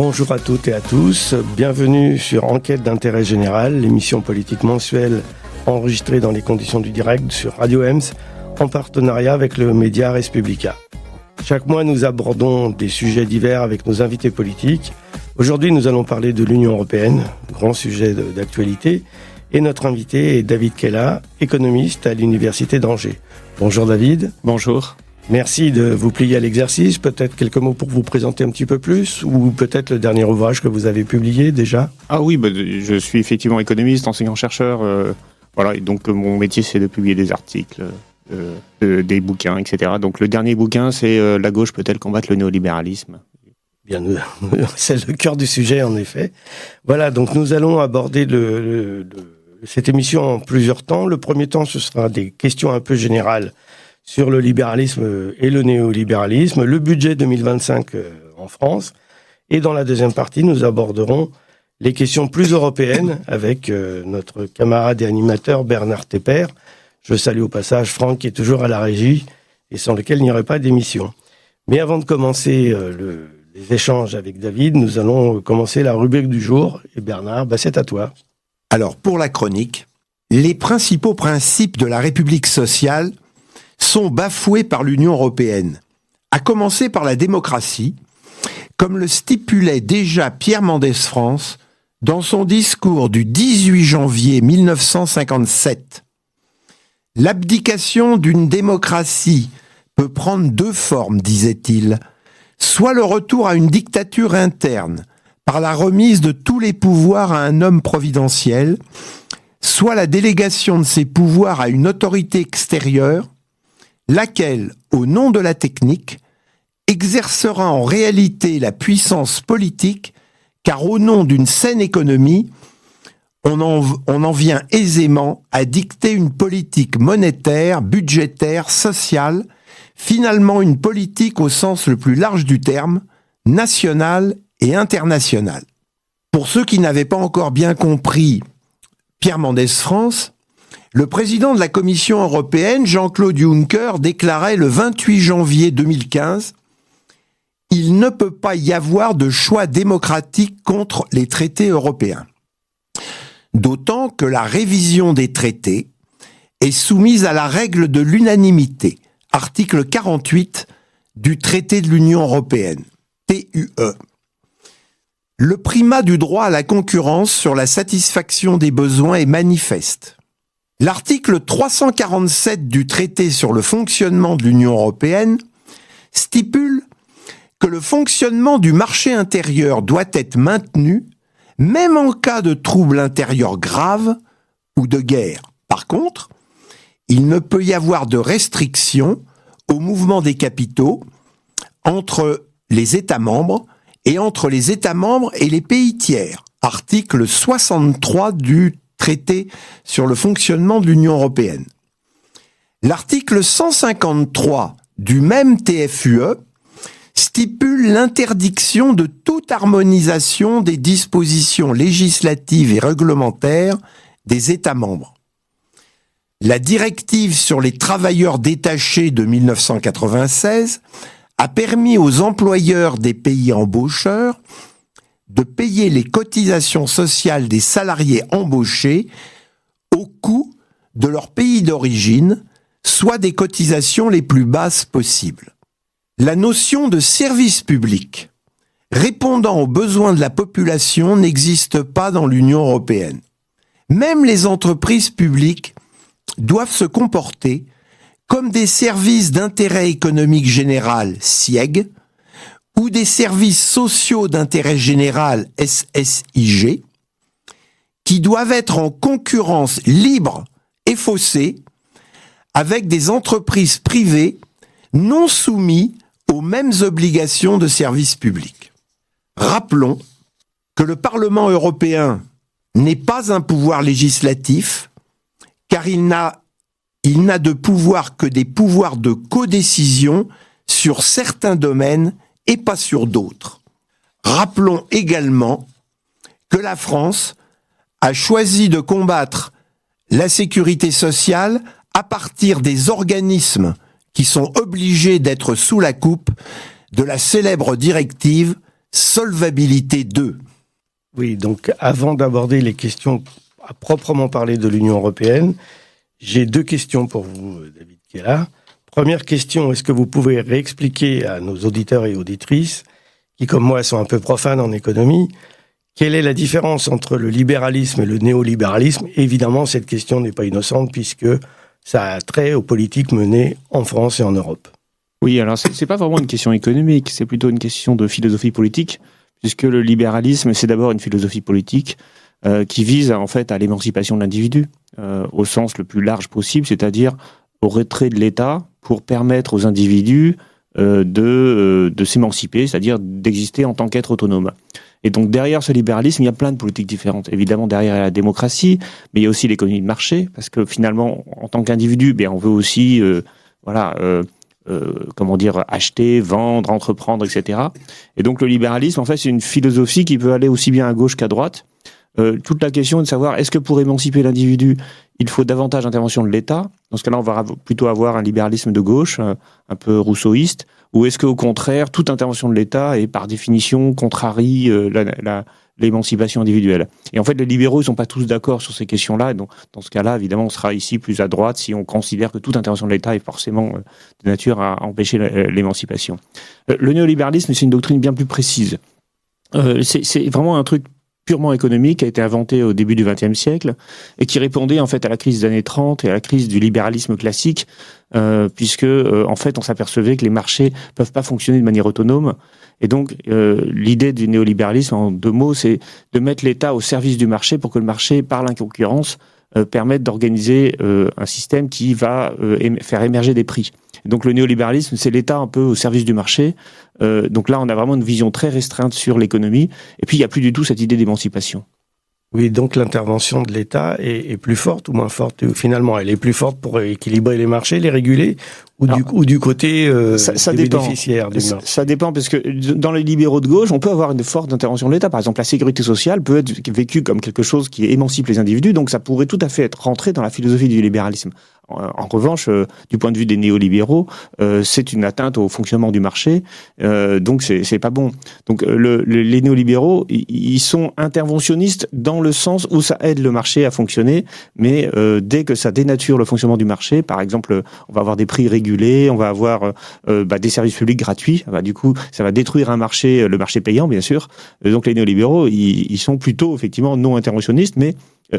Bonjour à toutes et à tous, bienvenue sur Enquête d'intérêt général, l'émission politique mensuelle enregistrée dans les conditions du direct sur Radio Ems, en partenariat avec le média Res Publica. Chaque mois, nous abordons des sujets divers avec nos invités politiques. Aujourd'hui, nous allons parler de l'Union européenne, grand sujet d'actualité, et notre invité est David Kella, économiste à l'Université d'Angers. Bonjour David. Bonjour. Merci de vous plier à l'exercice. Peut-être quelques mots pour vous présenter un petit peu plus, ou peut-être le dernier ouvrage que vous avez publié déjà. Ah oui, je suis effectivement économiste, enseignant-chercheur. Voilà, et donc mon métier c'est de publier des articles, des bouquins, etc. Donc le dernier bouquin c'est La gauche peut-elle combattre le néolibéralisme ? Bien, c'est le cœur du sujet en effet. Voilà, donc nous allons aborder cette émission en plusieurs temps. Le premier temps, ce sera des questions un peu générales sur le libéralisme et le néolibéralisme, le budget 2025 en France. Et dans la deuxième partie, nous aborderons les questions plus européennes avec notre camarade et animateur Bernard Tepper. Je salue au passage Franck qui est toujours à la régie et sans lequel il n'y aurait pas d'émission. Mais avant de commencer les échanges avec David, nous allons commencer la rubrique du jour. Et Bernard, c'est à toi. Alors, pour la chronique, les principaux principes de la République sociale sont bafoués par l'Union européenne, à commencer par la démocratie, comme le stipulait déjà Pierre Mendès France dans son discours du 18 janvier 1957. L'abdication d'une démocratie peut prendre deux formes, disait-il, soit le retour à une dictature interne, par la remise de tous les pouvoirs à un homme providentiel, soit la délégation de ces pouvoirs à une autorité extérieure, laquelle, au nom de la technique, exercera en réalité la puissance politique, car au nom d'une saine économie, on en vient aisément à dicter une politique monétaire, budgétaire, sociale, finalement une politique au sens le plus large du terme, nationale et internationale. Pour ceux qui n'avaient pas encore bien compris Pierre Mendès France, le président de la Commission européenne, Jean-Claude Juncker, déclarait le 28 janvier 2015 « Il ne peut pas y avoir de choix démocratique contre les traités européens ». D'autant que la révision des traités est soumise à la règle de l'unanimité, article 48 du traité de l'Union européenne, TUE. Le primat du droit à la concurrence sur la satisfaction des besoins est manifeste. L'article 347 du traité sur le fonctionnement de l'Union européenne stipule que le fonctionnement du marché intérieur doit être maintenu même en cas de troubles intérieurs graves ou de guerre. Par contre, il ne peut y avoir de restriction au mouvement des capitaux entre les États membres et entre les États membres et les pays tiers. Article 63 du traité sur le fonctionnement de l'Union européenne. L'article 153 du même TFUE stipule l'interdiction de toute harmonisation des dispositions législatives et réglementaires des États membres. La directive sur les travailleurs détachés de 1996 a permis aux employeurs des pays embaucheurs de payer les cotisations sociales des salariés embauchés au coût de leur pays d'origine, soit des cotisations les plus basses possibles. La notion de service public répondant aux besoins de la population n'existe pas dans l'Union européenne. Même les entreprises publiques doivent se comporter comme des services d'intérêt économique général (SIEG) ou des services sociaux d'intérêt général (SSIG) qui doivent être en concurrence libre et faussée avec des entreprises privées non soumises aux mêmes obligations de service public. Rappelons que le Parlement européen n'est pas un pouvoir législatif, car il n'a de pouvoir que des pouvoirs de codécision sur certains domaines et pas sur d'autres. Rappelons également que la France a choisi de combattre la sécurité sociale à partir des organismes qui sont obligés d'être sous la coupe de la célèbre directive Solvabilité 2. Oui, donc avant d'aborder les questions à proprement parler de l'Union européenne, j'ai 2 questions pour vous, David qui est là. Première question, est-ce que vous pouvez réexpliquer à nos auditeurs et auditrices, qui comme moi sont un peu profanes en économie, quelle est la différence entre le libéralisme et le néolibéralisme ? Évidemment, cette question n'est pas innocente puisque ça a trait aux politiques menées en France et en Europe. Oui, alors c'est pas vraiment une question économique, c'est plutôt une question de philosophie politique, puisque le libéralisme, c'est d'abord une philosophie politique qui vise en fait à l'émancipation de l'individu, au sens le plus large possible, c'est-à-dire au retrait de l'État pour permettre aux individus de s'émanciper, c'est-à-dire d'exister en tant qu'être autonome. Et donc derrière ce libéralisme, il y a plein de politiques différentes. Évidemment, derrière il y a la démocratie, mais il y a aussi l'économie de marché, parce que finalement, en tant qu'individu, on veut aussi acheter, vendre, entreprendre, etc. Et donc le libéralisme, en fait, c'est une philosophie qui peut aller aussi bien à gauche qu'à droite. Toute la question est de savoir, est-ce que pour émanciper l'individu, il faut davantage d'intervention de l'État ? Dans ce cas-là, on va plutôt avoir un libéralisme de gauche, un peu rousseauiste, ou est-ce qu'au contraire, toute intervention de l'État est par définition contrarie l'émancipation individuelle ? Et en fait, les libéraux ne sont pas tous d'accord sur ces questions-là. Donc, dans ce cas-là, évidemment, on sera ici plus à droite si on considère que toute intervention de l'État est forcément de nature à empêcher l'émancipation. Le néolibéralisme, c'est une doctrine bien plus précise. C'est vraiment un truc purement économique, qui a été inventé au début du XXe siècle et qui répondait en fait à la crise des années 30 et à la crise du libéralisme classique, puisque en fait on s'apercevait que les marchés peuvent pas fonctionner de manière autonome. Et donc l'idée du néolibéralisme, en 2 mots, c'est de mettre l'État au service du marché pour que le marché, par la concurrence, permette d'organiser un système qui va faire émerger des prix. Et donc le néolibéralisme, c'est l'État un peu au service du marché. Donc là, on a vraiment une vision très restreinte sur l'économie. Et puis, il n'y a plus du tout cette idée d'émancipation. Oui, donc l'intervention de l'État est plus forte ou moins forte ? Finalement, elle est plus forte pour équilibrer les marchés, les réguler, ou du côté ça des dépend. bénéficiaires du marché ? Ça dépend, parce que dans les libéraux de gauche, on peut avoir une forte intervention de l'État. Par exemple, la sécurité sociale peut être vécue comme quelque chose qui émancipe les individus, donc ça pourrait tout à fait être rentré dans la philosophie du libéralisme. En revanche, du point de vue des néolibéraux, c'est une atteinte au fonctionnement du marché, donc c'est pas bon. Donc les néolibéraux, ils sont interventionnistes dans le sens où ça aide le marché à fonctionner, mais dès que ça dénature le fonctionnement du marché, par exemple, on va avoir des prix régulés, on va avoir des services publics gratuits, du coup, ça va détruire un marché, le marché payant, bien sûr. Donc les néolibéraux, ils sont plutôt effectivement non interventionnistes, mais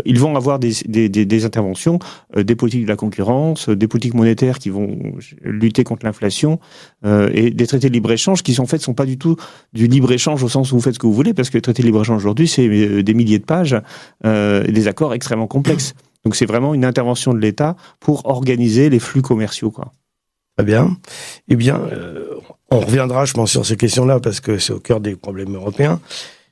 ils vont avoir des interventions, des politiques de la concurrence, des politiques monétaires qui vont lutter contre l'inflation, et des traités de libre-échange qui en fait sont pas du tout du libre-échange au sens où vous faites ce que vous voulez, parce que les traités de libre-échange aujourd'hui, c'est des milliers de pages, des accords extrêmement complexes. Donc c'est vraiment une intervention de l'État pour organiser les flux commerciaux, quoi. Très bien. Eh bien, on reviendra, je pense, sur ces questions-là, parce que c'est au cœur des problèmes européens.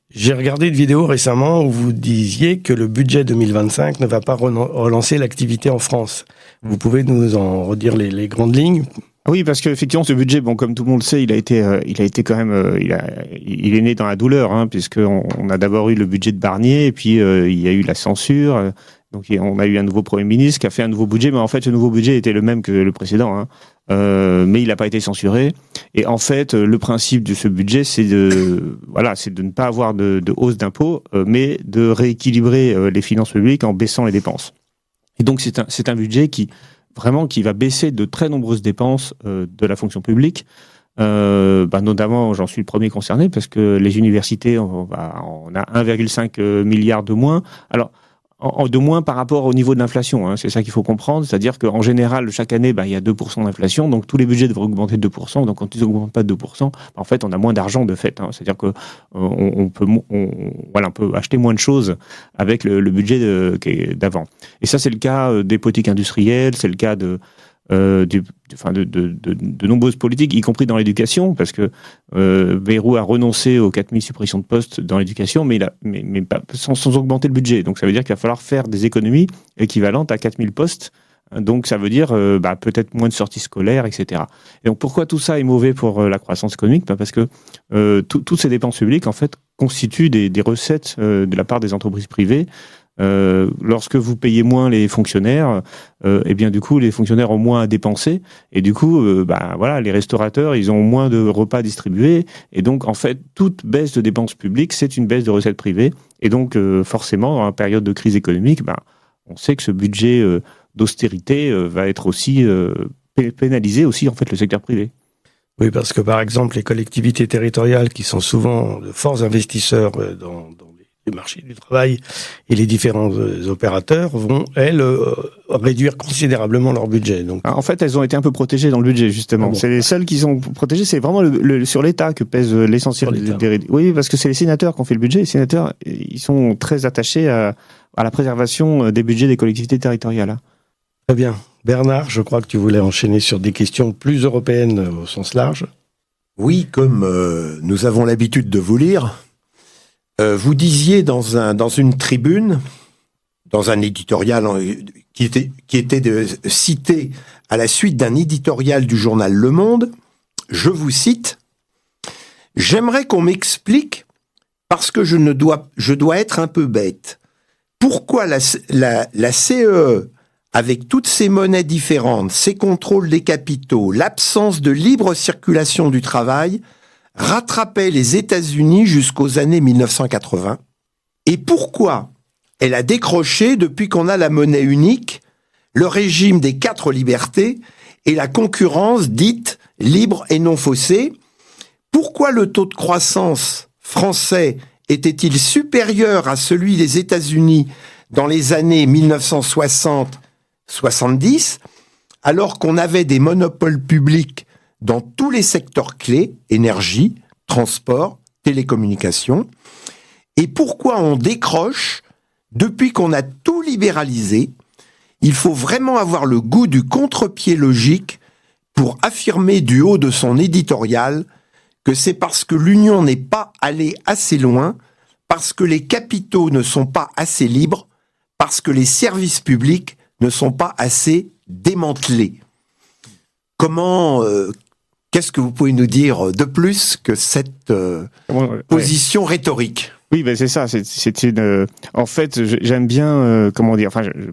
J'ai regardé une vidéo récemment où vous disiez que le budget 2025 ne va pas relancer l'activité en France. Vous pouvez nous en redire les grandes lignes ? Oui, parce qu'effectivement, ce budget, comme tout le monde le sait, il a été quand même, il est né dans la douleur, puisque on a d'abord eu le budget de Barnier, et puis il y a eu la censure. Donc on a eu un nouveau Premier ministre qui a fait un nouveau budget, mais en fait, ce nouveau budget était le même que le précédent, mais il n'a pas été censuré. Et en fait, le principe de ce budget, c'est de ne pas avoir de hausse d'impôts, mais de rééquilibrer les finances publiques en baissant les dépenses. Et donc c'est un budget qui va baisser de très nombreuses dépenses de la fonction publique. Notamment, j'en suis le premier concerné, parce que les universités, on a 1,5 milliard de moins. Alors, de moins par rapport au niveau de l'inflation, c'est ça qu'il faut comprendre, c'est-à-dire qu'en général, chaque année, il y a 2% d'inflation, donc tous les budgets devraient augmenter de 2%, donc quand ils n'augmentent pas de 2%, en fait, on a moins d'argent de fait, c'est-à-dire que on peut acheter moins de choses avec le budget d'avant. Et ça, c'est le cas des politiques industrielles, c'est le cas de nombreuses politiques, y compris dans l'éducation, parce que Bayrou a renoncé aux 4000 suppressions de postes dans l'éducation, mais pas, sans augmenter le budget. Donc ça veut dire qu'il va falloir faire des économies équivalentes à 4000 postes. Donc ça veut dire peut-être moins de sorties scolaires, etc. Et donc pourquoi tout ça est mauvais pour la croissance économique ? Parce que toutes ces dépenses publiques, en fait, constituent des recettes de la part des entreprises privées, Lorsque vous payez moins les fonctionnaires, eh bien du coup les fonctionnaires ont moins à dépenser et du coup voilà, les restaurateurs ils ont moins de repas distribués et donc en fait toute baisse de dépenses publiques c'est une baisse de recettes privées et donc forcément en période de crise économique on sait que ce budget d'austérité va être aussi pénaliser aussi en fait le secteur privé. Oui, parce que par exemple, les collectivités territoriales qui sont souvent de forts investisseurs dans les marchés du travail et les différents opérateurs vont, elles, réduire considérablement leur budget. Donc, en fait, elles ont été un peu protégées dans le budget, justement. Ah bon. C'est les seules qui sont protégées. C'est vraiment sur l'État que pèse l'essentiel des... Oui, parce que c'est les sénateurs qui ont fait le budget. Les sénateurs, ils sont très attachés à la préservation des budgets des collectivités territoriales. Très bien. Bernard, je crois que tu voulais enchaîner sur des questions plus européennes au sens large. Oui, comme nous avons l'habitude de vous lire, vous disiez dans une tribune, dans un éditorial qui était cité à la suite d'un éditorial du journal Le Monde, je vous cite, « J'aimerais qu'on m'explique, parce que je dois être un peu bête, pourquoi la CEE, avec toutes ces monnaies différentes, ces contrôles des capitaux, l'absence de libre circulation du travail, rattrapait les États-Unis jusqu'aux années 1980, et pourquoi elle a décroché depuis qu'on a la monnaie unique, le régime des 4 libertés et la concurrence dite libre et non faussée. Pourquoi le taux de croissance français était-il supérieur à celui des États-Unis dans les années 1960-70, alors qu'on avait des monopoles publics dans tous les secteurs clés, énergie, transport, télécommunications, et pourquoi on décroche depuis qu'on a tout libéralisé? Il faut vraiment avoir le goût du contre-pied logique pour affirmer du haut de son éditorial que c'est parce que l'Union n'est pas allée assez loin, parce que les capitaux ne sont pas assez libres, parce que les services publics ne sont pas assez démantelés. Qu'est-ce que vous pouvez nous dire de plus que cette position rhétorique ? Oui, c'est ça. C'est une. En fait, j'aime bien.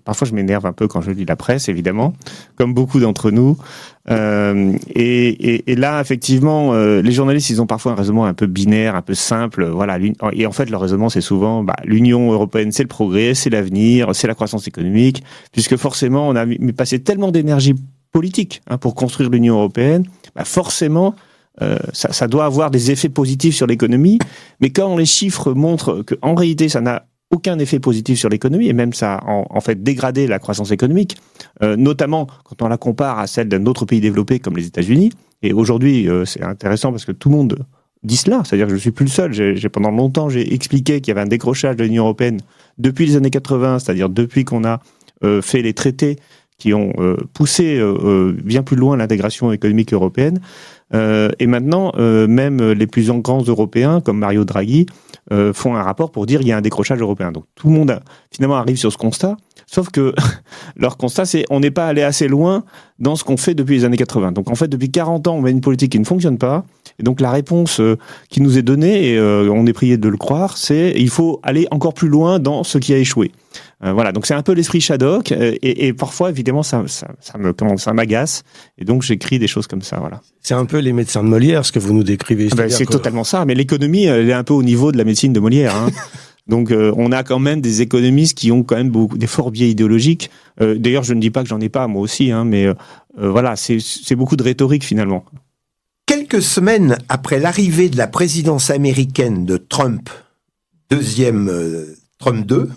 Parfois, je m'énerve un peu quand je lis la presse, évidemment, comme beaucoup d'entre nous. Et là, effectivement, les journalistes, ils ont parfois un raisonnement un peu binaire, un peu simple. Voilà. Et en fait, leur raisonnement, c'est souvent, l'Union européenne, c'est le progrès, c'est l'avenir, c'est la croissance économique, puisque forcément, on a passé tellement d'énergie politique pour construire l'Union européenne. Forcément. Ça doit avoir des effets positifs sur l'économie, mais quand les chiffres montrent qu'en réalité ça n'a aucun effet positif sur l'économie et même ça a en fait dégradé la croissance économique, notamment quand on la compare à celle d'un autre pays développé comme les États-Unis. Et aujourd'hui, c'est intéressant parce que tout le monde dit cela, c'est-à-dire que je ne suis plus le seul. Pendant longtemps, j'ai expliqué qu'il y avait un décrochage de l'Union européenne depuis les années 80, c'est-à-dire depuis qu'on a fait les traités qui ont poussé bien plus loin l'intégration économique européenne. Et maintenant, même les plus grands Européens, comme Mario Draghi, font un rapport pour dire qu'il y a un décrochage européen. Donc tout le monde finalement arrive sur ce constat, sauf que leur constat, c'est on n'est pas allé assez loin dans ce qu'on fait depuis les années 80. Donc en fait, depuis 40 ans, on met une politique qui ne fonctionne pas. Et donc la réponse qui nous est donnée, et on est prié de le croire, c'est il faut aller encore plus loin dans ce qui a échoué. Voilà, donc c'est un peu l'esprit Shadok, et parfois évidemment ça m'agace, et donc j'écris des choses comme ça. Voilà. C'est un peu les médecins de Molière, ce que vous nous décrivez. C'est totalement ça, mais l'économie, elle est un peu au niveau de la médecine de Molière. Donc on a quand même des économistes qui ont quand même des forts biais idéologiques. D'ailleurs, je ne dis pas que j'en ai pas, moi aussi, mais voilà, c'est beaucoup de rhétorique finalement. Quelques semaines après l'arrivée de la présidence américaine de Trump, Trump 2,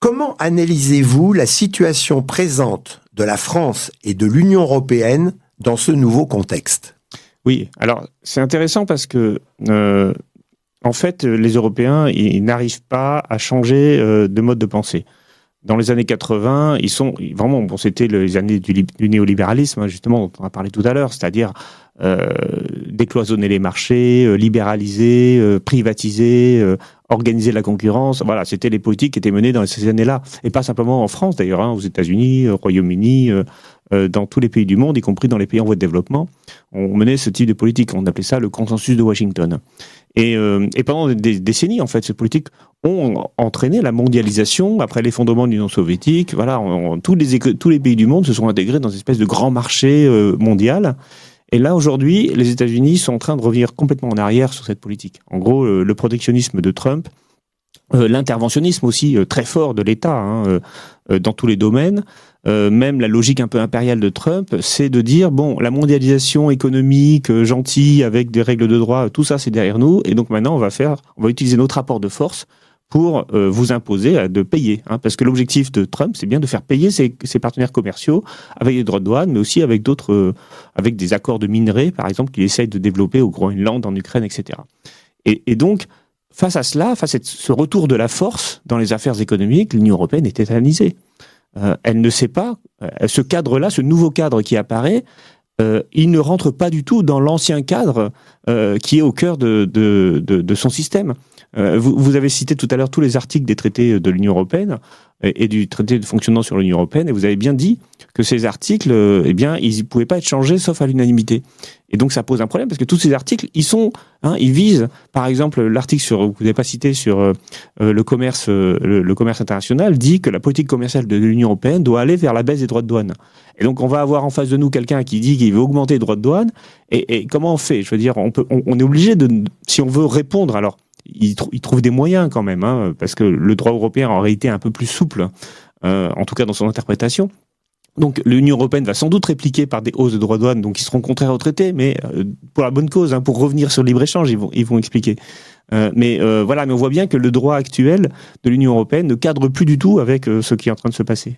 comment analysez-vous la situation présente de la France et de l'Union européenne dans ce nouveau contexte ? Oui, alors c'est intéressant parce que en fait, les Européens, ils n'arrivent pas à changer de mode de pensée. Dans les années 80, ils sont vraiment, c'était les années du néolibéralisme, justement, dont on a parlé tout à l'heure, c'est-à-dire décloisonner les marchés, libéraliser, privatiser, organiser la concurrence. Voilà, c'était les politiques qui étaient menées dans ces années-là. Et pas simplement en France, d'ailleurs, aux États-Unis, au Royaume-Uni, dans tous les pays du monde, y compris dans les pays en voie de développement, on menait ce type de politique. On appelait ça le consensus de Washington. Et pendant des décennies, en fait, ces politiques ont entraîné la mondialisation après l'effondrement de l'Union soviétique. Voilà, tous les pays du monde se sont intégrés dans une espèce de grand marché mondial. Et là, aujourd'hui, les États-Unis sont en train de revenir complètement en arrière sur cette politique. En gros, le protectionnisme de Trump, l'interventionnisme aussi très fort de l'État dans tous les domaines, même la logique un peu impériale de Trump, c'est de dire, bon, la mondialisation économique, gentille, avec des règles de droit, tout ça, c'est derrière nous, et donc maintenant, on va utiliser notre rapport de force pour vous imposer de payer. Parce que l'objectif de Trump, c'est bien de faire payer ses partenaires commerciaux avec des droits de douane, mais aussi avec avec des accords de minerais, par exemple, qu'il essaye de développer au Groenland, en Ukraine, etc. Et donc, face à cela, face à ce retour de la force dans les affaires économiques, l'Union européenne est tétanisée. Elle ne sait pas, ce cadre-là, ce nouveau cadre qui apparaît, il ne rentre pas du tout dans l'ancien cadre qui est au cœur de son système. Vous avez cité tout à l'heure tous les articles des traités de l'Union européenne et du traité de fonctionnement sur l'Union européenne, et vous avez bien dit que ces articles, ils ne pouvaient pas être changés sauf à l'unanimité. Et donc ça pose un problème parce que tous ces articles, ils visent, par exemple, l'article que vous n'avez pas cité sur le commerce international dit que la politique commerciale de l'Union européenne doit aller vers la baisse des droits de douane. Et donc on va avoir en face de nous quelqu'un qui dit qu'il veut augmenter les droits de douane. Et comment on fait ? Je veux dire, on est obligé si on veut répondre, alors il trouve des moyens quand même, parce que le droit européen en réalité est un peu plus souple, en tout cas dans son interprétation. Donc l'Union européenne va sans doute répliquer par des hausses de droits de douane, donc qui seront contraires au traité, mais pour la bonne cause, pour revenir sur le libre-échange, ils vont expliquer. Mais on voit bien que le droit actuel de l'Union européenne ne cadre plus du tout avec ce qui est en train de se passer.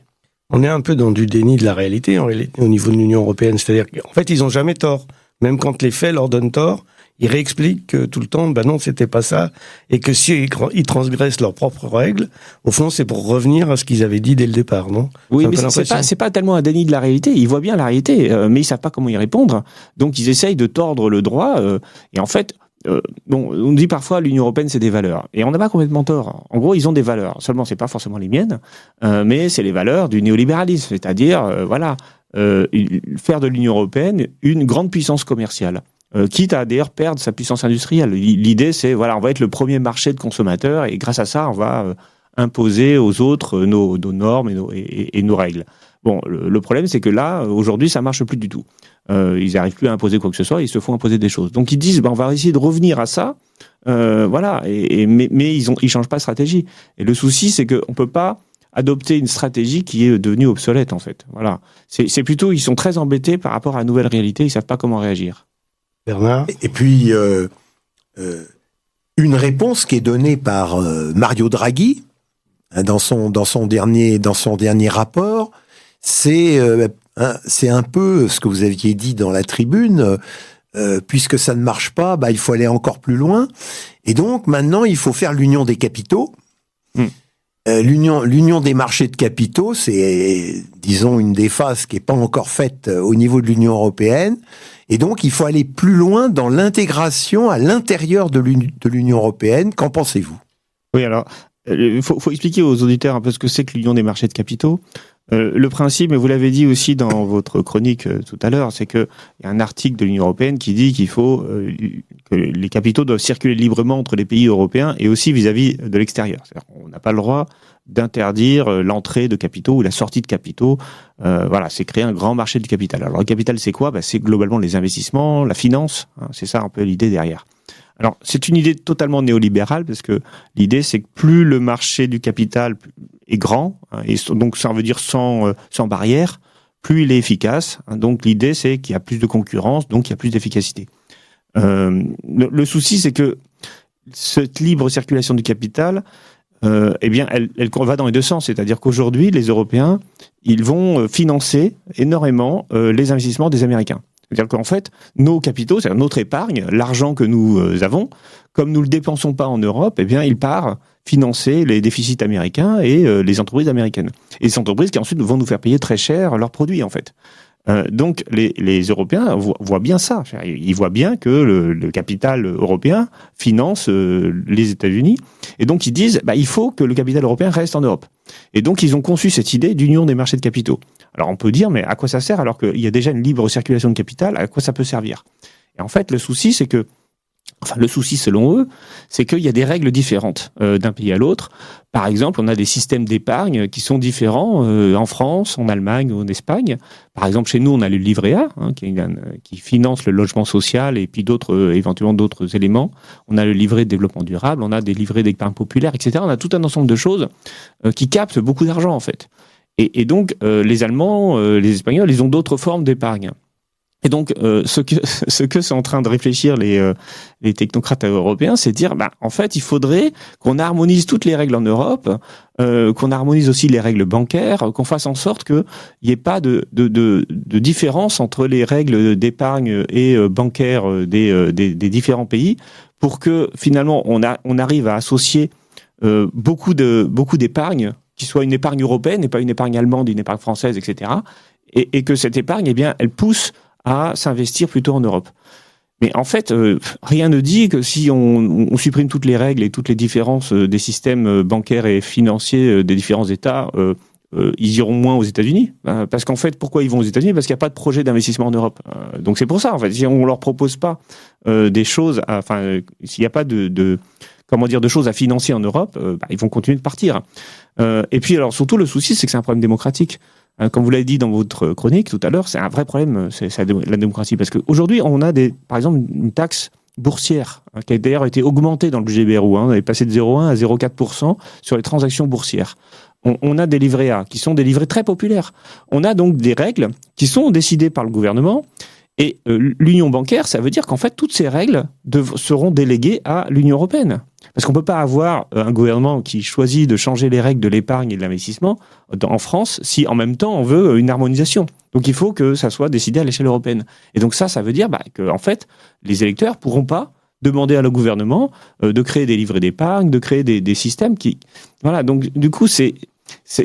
On est un peu dans du déni de la réalité au niveau de l'Union européenne, c'est-à-dire qu'en fait ils n'ont jamais tort, même quand les faits leur donnent tort. Ils réexpliquent tout le temps, non, c'était pas ça, et que si ils transgressent leurs propres règles, au fond, c'est pour revenir à ce qu'ils avaient dit dès le départ, non ? Oui, mais c'est pas tellement un déni de la réalité. Ils voient bien la réalité, mais ils savent pas comment y répondre. Donc, ils essayent de tordre le droit, et en fait, on dit parfois l'Union européenne, c'est des valeurs. Et on n'a pas complètement tort. En gros, ils ont des valeurs. Seulement, c'est pas forcément les miennes, mais c'est les valeurs du néolibéralisme. C'est-à-dire, faire de l'Union européenne une grande puissance commerciale. Quitte à d'ailleurs perdre sa puissance industrielle. L'idée, c'est, on va être le premier marché de consommateurs et grâce à ça, on va imposer aux autres nos normes et nos règles. Bon, le problème, c'est que là, aujourd'hui, ça marche plus du tout. Ils n'arrivent plus à imposer quoi que ce soit, ils se font imposer des choses. Donc ils disent, on va essayer de revenir à ça, mais ils changent pas de stratégie. Et le souci, c'est qu'on peut pas adopter une stratégie qui est devenue obsolète, en fait. Voilà. C'est plutôt, ils sont très embêtés par rapport à la nouvelle réalité, ils savent pas comment réagir. Bernard ? Et puis, une réponse qui est donnée par Mario Draghi dans son dernier rapport, c'est un peu ce que vous aviez dit dans la tribune. Puisque ça ne marche pas, il faut aller encore plus loin. Et donc, maintenant, il faut faire l'union des capitaux. L'union des marchés de capitaux, c'est, disons, une des phases qui n'est pas encore faite au niveau de l'Union européenne. Et donc, il faut aller plus loin dans l'intégration à l'intérieur de l'Union européenne. Qu'en pensez-vous ? Oui, alors, il faut expliquer aux auditeurs un peu ce que c'est que l'union des marchés de capitaux. Le principe, et vous l'avez dit aussi dans votre chronique tout à l'heure, c'est qu'il y a un article de l'Union européenne qui dit qu'il faut que les capitaux doivent circuler librement entre les pays européens et aussi vis-à-vis de l'extérieur. C'est-à-dire qu'on n'a pas le droit d'interdire l'entrée de capitaux ou la sortie de capitaux. C'est créer un grand marché du capital. Alors le capital, c'est quoi ? C'est globalement les investissements, la finance. C'est ça un peu l'idée derrière. Alors, c'est une idée totalement néolibérale parce que l'idée, c'est que plus le marché du capital est grand, et donc ça veut dire sans barrière, plus il est efficace. Donc, l'idée, c'est qu'il y a plus de concurrence, donc il y a plus d'efficacité. Le souci, c'est que cette libre circulation du capital, elle va dans les deux sens. C'est-à-dire qu'aujourd'hui, les Européens, ils vont financer énormément les investissements des Américains. C'est-à-dire qu'en fait, nos capitaux, c'est-à-dire notre épargne, l'argent que nous avons, comme nous ne le dépensons pas en Europe, il part financer les déficits américains et les entreprises américaines. Et ces entreprises qui ensuite vont nous faire payer très cher leurs produits, en fait. Donc les Européens voient bien ça. Ils voient bien que le capital européen finance les États-Unis. Et donc ils disent, il faut que le capital européen reste en Europe. Et donc ils ont conçu cette idée d'union des marchés de capitaux. Alors on peut dire, mais à quoi ça sert alors qu'il y a déjà une libre circulation de capital? À quoi ça peut servir? Et en fait, le souci, selon eux, c'est qu'il y a des règles différentes d'un pays à l'autre. Par exemple, on a des systèmes d'épargne qui sont différents en France, en Allemagne ou en Espagne. Par exemple, chez nous, on a le livret A, qui finance le logement social et puis éventuellement d'autres éléments. On a le livret de développement durable, on a des livrets d'épargne populaire, etc. On a tout un ensemble de choses qui captent beaucoup d'argent, en fait. Et donc, les Allemands, les Espagnols, ils ont d'autres formes d'épargne. Et donc, ce que sont en train de réfléchir les technocrates européens, c'est de dire, en fait, il faudrait qu'on harmonise toutes les règles en Europe, qu'on harmonise aussi les règles bancaires, qu'on fasse en sorte qu'il n'y ait pas de différence entre les règles d'épargne et bancaires des différents pays, pour que finalement on arrive à associer beaucoup d'épargne, qui soit une épargne européenne et pas une épargne allemande, une épargne française, etc. Et que cette épargne, elle pousse à s'investir plutôt en Europe. Mais en fait, rien ne dit que si on supprime toutes les règles et toutes les différences des systèmes bancaires et financiers des différents États, ils iront moins aux États-Unis. Parce qu'en fait, pourquoi ils vont aux États-Unis? Parce qu'il n'y a pas de projet d'investissement en Europe. Donc c'est pour ça, en fait. Si on leur propose pas des choses, s'il n'y a pas de choses à financer en Europe, ils vont continuer de partir. Et puis, alors, surtout, le souci, c'est que c'est un problème démocratique. Comme vous l'avez dit dans votre chronique tout à l'heure, c'est un vrai problème, c'est la démocratie. Parce qu'aujourd'hui, on a par exemple, une taxe boursière qui a d'ailleurs été augmentée dans le budget BRU. On est passé de 0,1 à 0,4% sur les transactions boursières. On a des livrets A qui sont des livrets très populaires. On a donc des règles qui sont décidées par le gouvernement. Et l'union bancaire, ça veut dire qu'en fait, toutes ces règles seront déléguées à l'Union européenne. Parce qu'on ne peut pas avoir un gouvernement qui choisit de changer les règles de l'épargne et de l'investissement en France si en même temps on veut une harmonisation. Donc il faut que ça soit décidé à l'échelle européenne. Et donc ça veut dire que en fait, les électeurs ne pourront pas demander à le gouvernement de créer des livrets d'épargne, de créer des systèmes qui... Voilà, donc du coup, c'est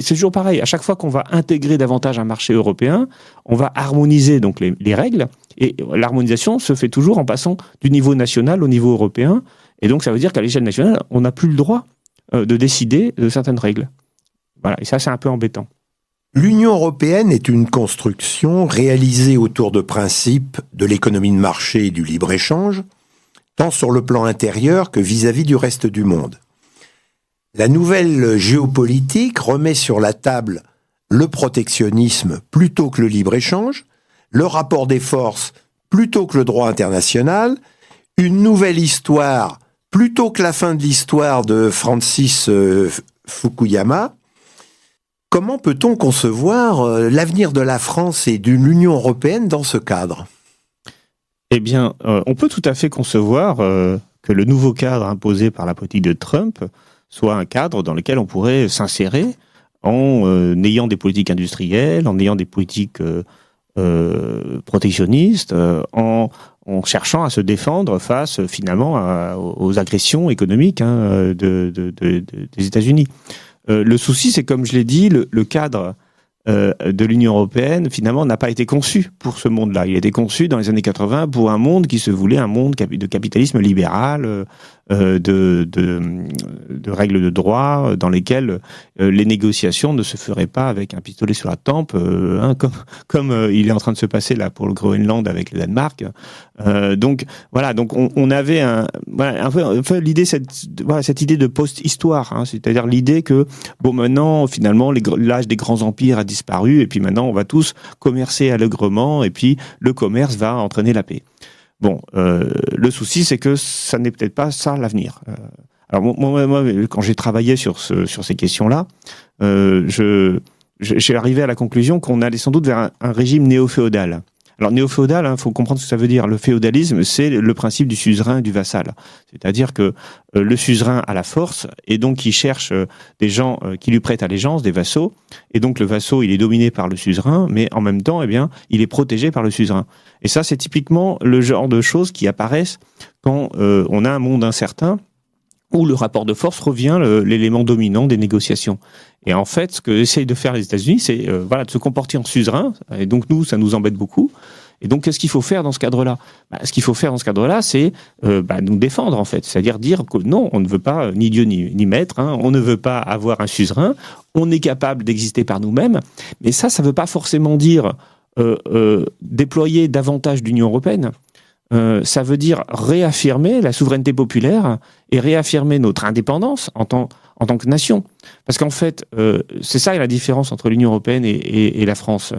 toujours pareil. À chaque fois qu'on va intégrer davantage un marché européen, on va harmoniser donc les règles. Et l'harmonisation se fait toujours en passant du niveau national au niveau européen. Et donc, ça veut dire qu'à l'échelle nationale, on n'a plus le droit de décider de certaines règles. Voilà. Et ça, c'est un peu embêtant. L'Union européenne est une construction réalisée autour de principes de l'économie de marché et du libre-échange, tant sur le plan intérieur que vis-à-vis du reste du monde. La nouvelle géopolitique remet sur la table le protectionnisme plutôt que le libre-échange, le rapport des forces plutôt que le droit international, une nouvelle histoire plutôt que la fin de l'histoire de Francis Fukuyama. Comment peut-on concevoir l'avenir de la France et de l'Union européenne dans ce cadre? Eh bien, on peut tout à fait concevoir que le nouveau cadre imposé par la politique de Trump soit un cadre dans lequel on pourrait s'insérer en ayant des politiques industrielles, en ayant des politiques protectionnistes, en cherchant à se défendre face finalement aux agressions économiques des États-Unis. Le souci, c'est comme je l'ai dit, le cadre de l'Union européenne, finalement, n'a pas été conçu pour ce monde-là. Il a été conçu dans les années 80 pour un monde qui se voulait un monde de capitalisme libéral, de règles de droit dans lesquelles les négociations ne se feraient pas avec un pistolet sur la tempe, comme il est en train de se passer là pour le Groenland avec le Danemark. Donc voilà, donc on avait un peu l'idée cette idée de post-histoire, c'est-à-dire l'idée que maintenant finalement l'âge des grands empires a disparu et puis maintenant on va tous commercer allègrement et puis le commerce va entraîner la paix. Bon, le souci, c'est que ça n'est peut-être pas ça l'avenir. Alors moi, quand j'ai travaillé sur ces questions-là, j'ai arrivé à la conclusion qu'on allait sans doute vers un régime néo-féodal. Alors néo-féodal, faut comprendre ce que ça veut dire. Le féodalisme, c'est le principe du suzerain et du vassal. C'est-à-dire que le suzerain a la force et donc il cherche des gens qui lui prêtent allégeance, des vassaux. Et donc le vassau, il est dominé par le suzerain, mais en même temps, il est protégé par le suzerain. Et ça, c'est typiquement le genre de choses qui apparaissent quand on a un monde incertain, où le rapport de force revient l'élément dominant des négociations. Et en fait, ce que essayent de faire les États-Unis, c'est de se comporter en suzerain. Et donc nous, ça nous embête beaucoup. Et donc, qu'est-ce qu'il faut faire dans ce cadre-là ? Ce qu'il faut faire dans ce cadre-là, c'est nous défendre, en fait. C'est-à-dire dire que non, on ne veut pas ni Dieu ni maître, on ne veut pas avoir un suzerain, on est capable d'exister par nous-mêmes. Mais ça ne veut pas forcément dire déployer davantage d'Union européenne. Ça veut dire réaffirmer la souveraineté populaire et réaffirmer notre indépendance en tant que nation. Parce qu'en fait, c'est ça la différence entre l'Union européenne et la France.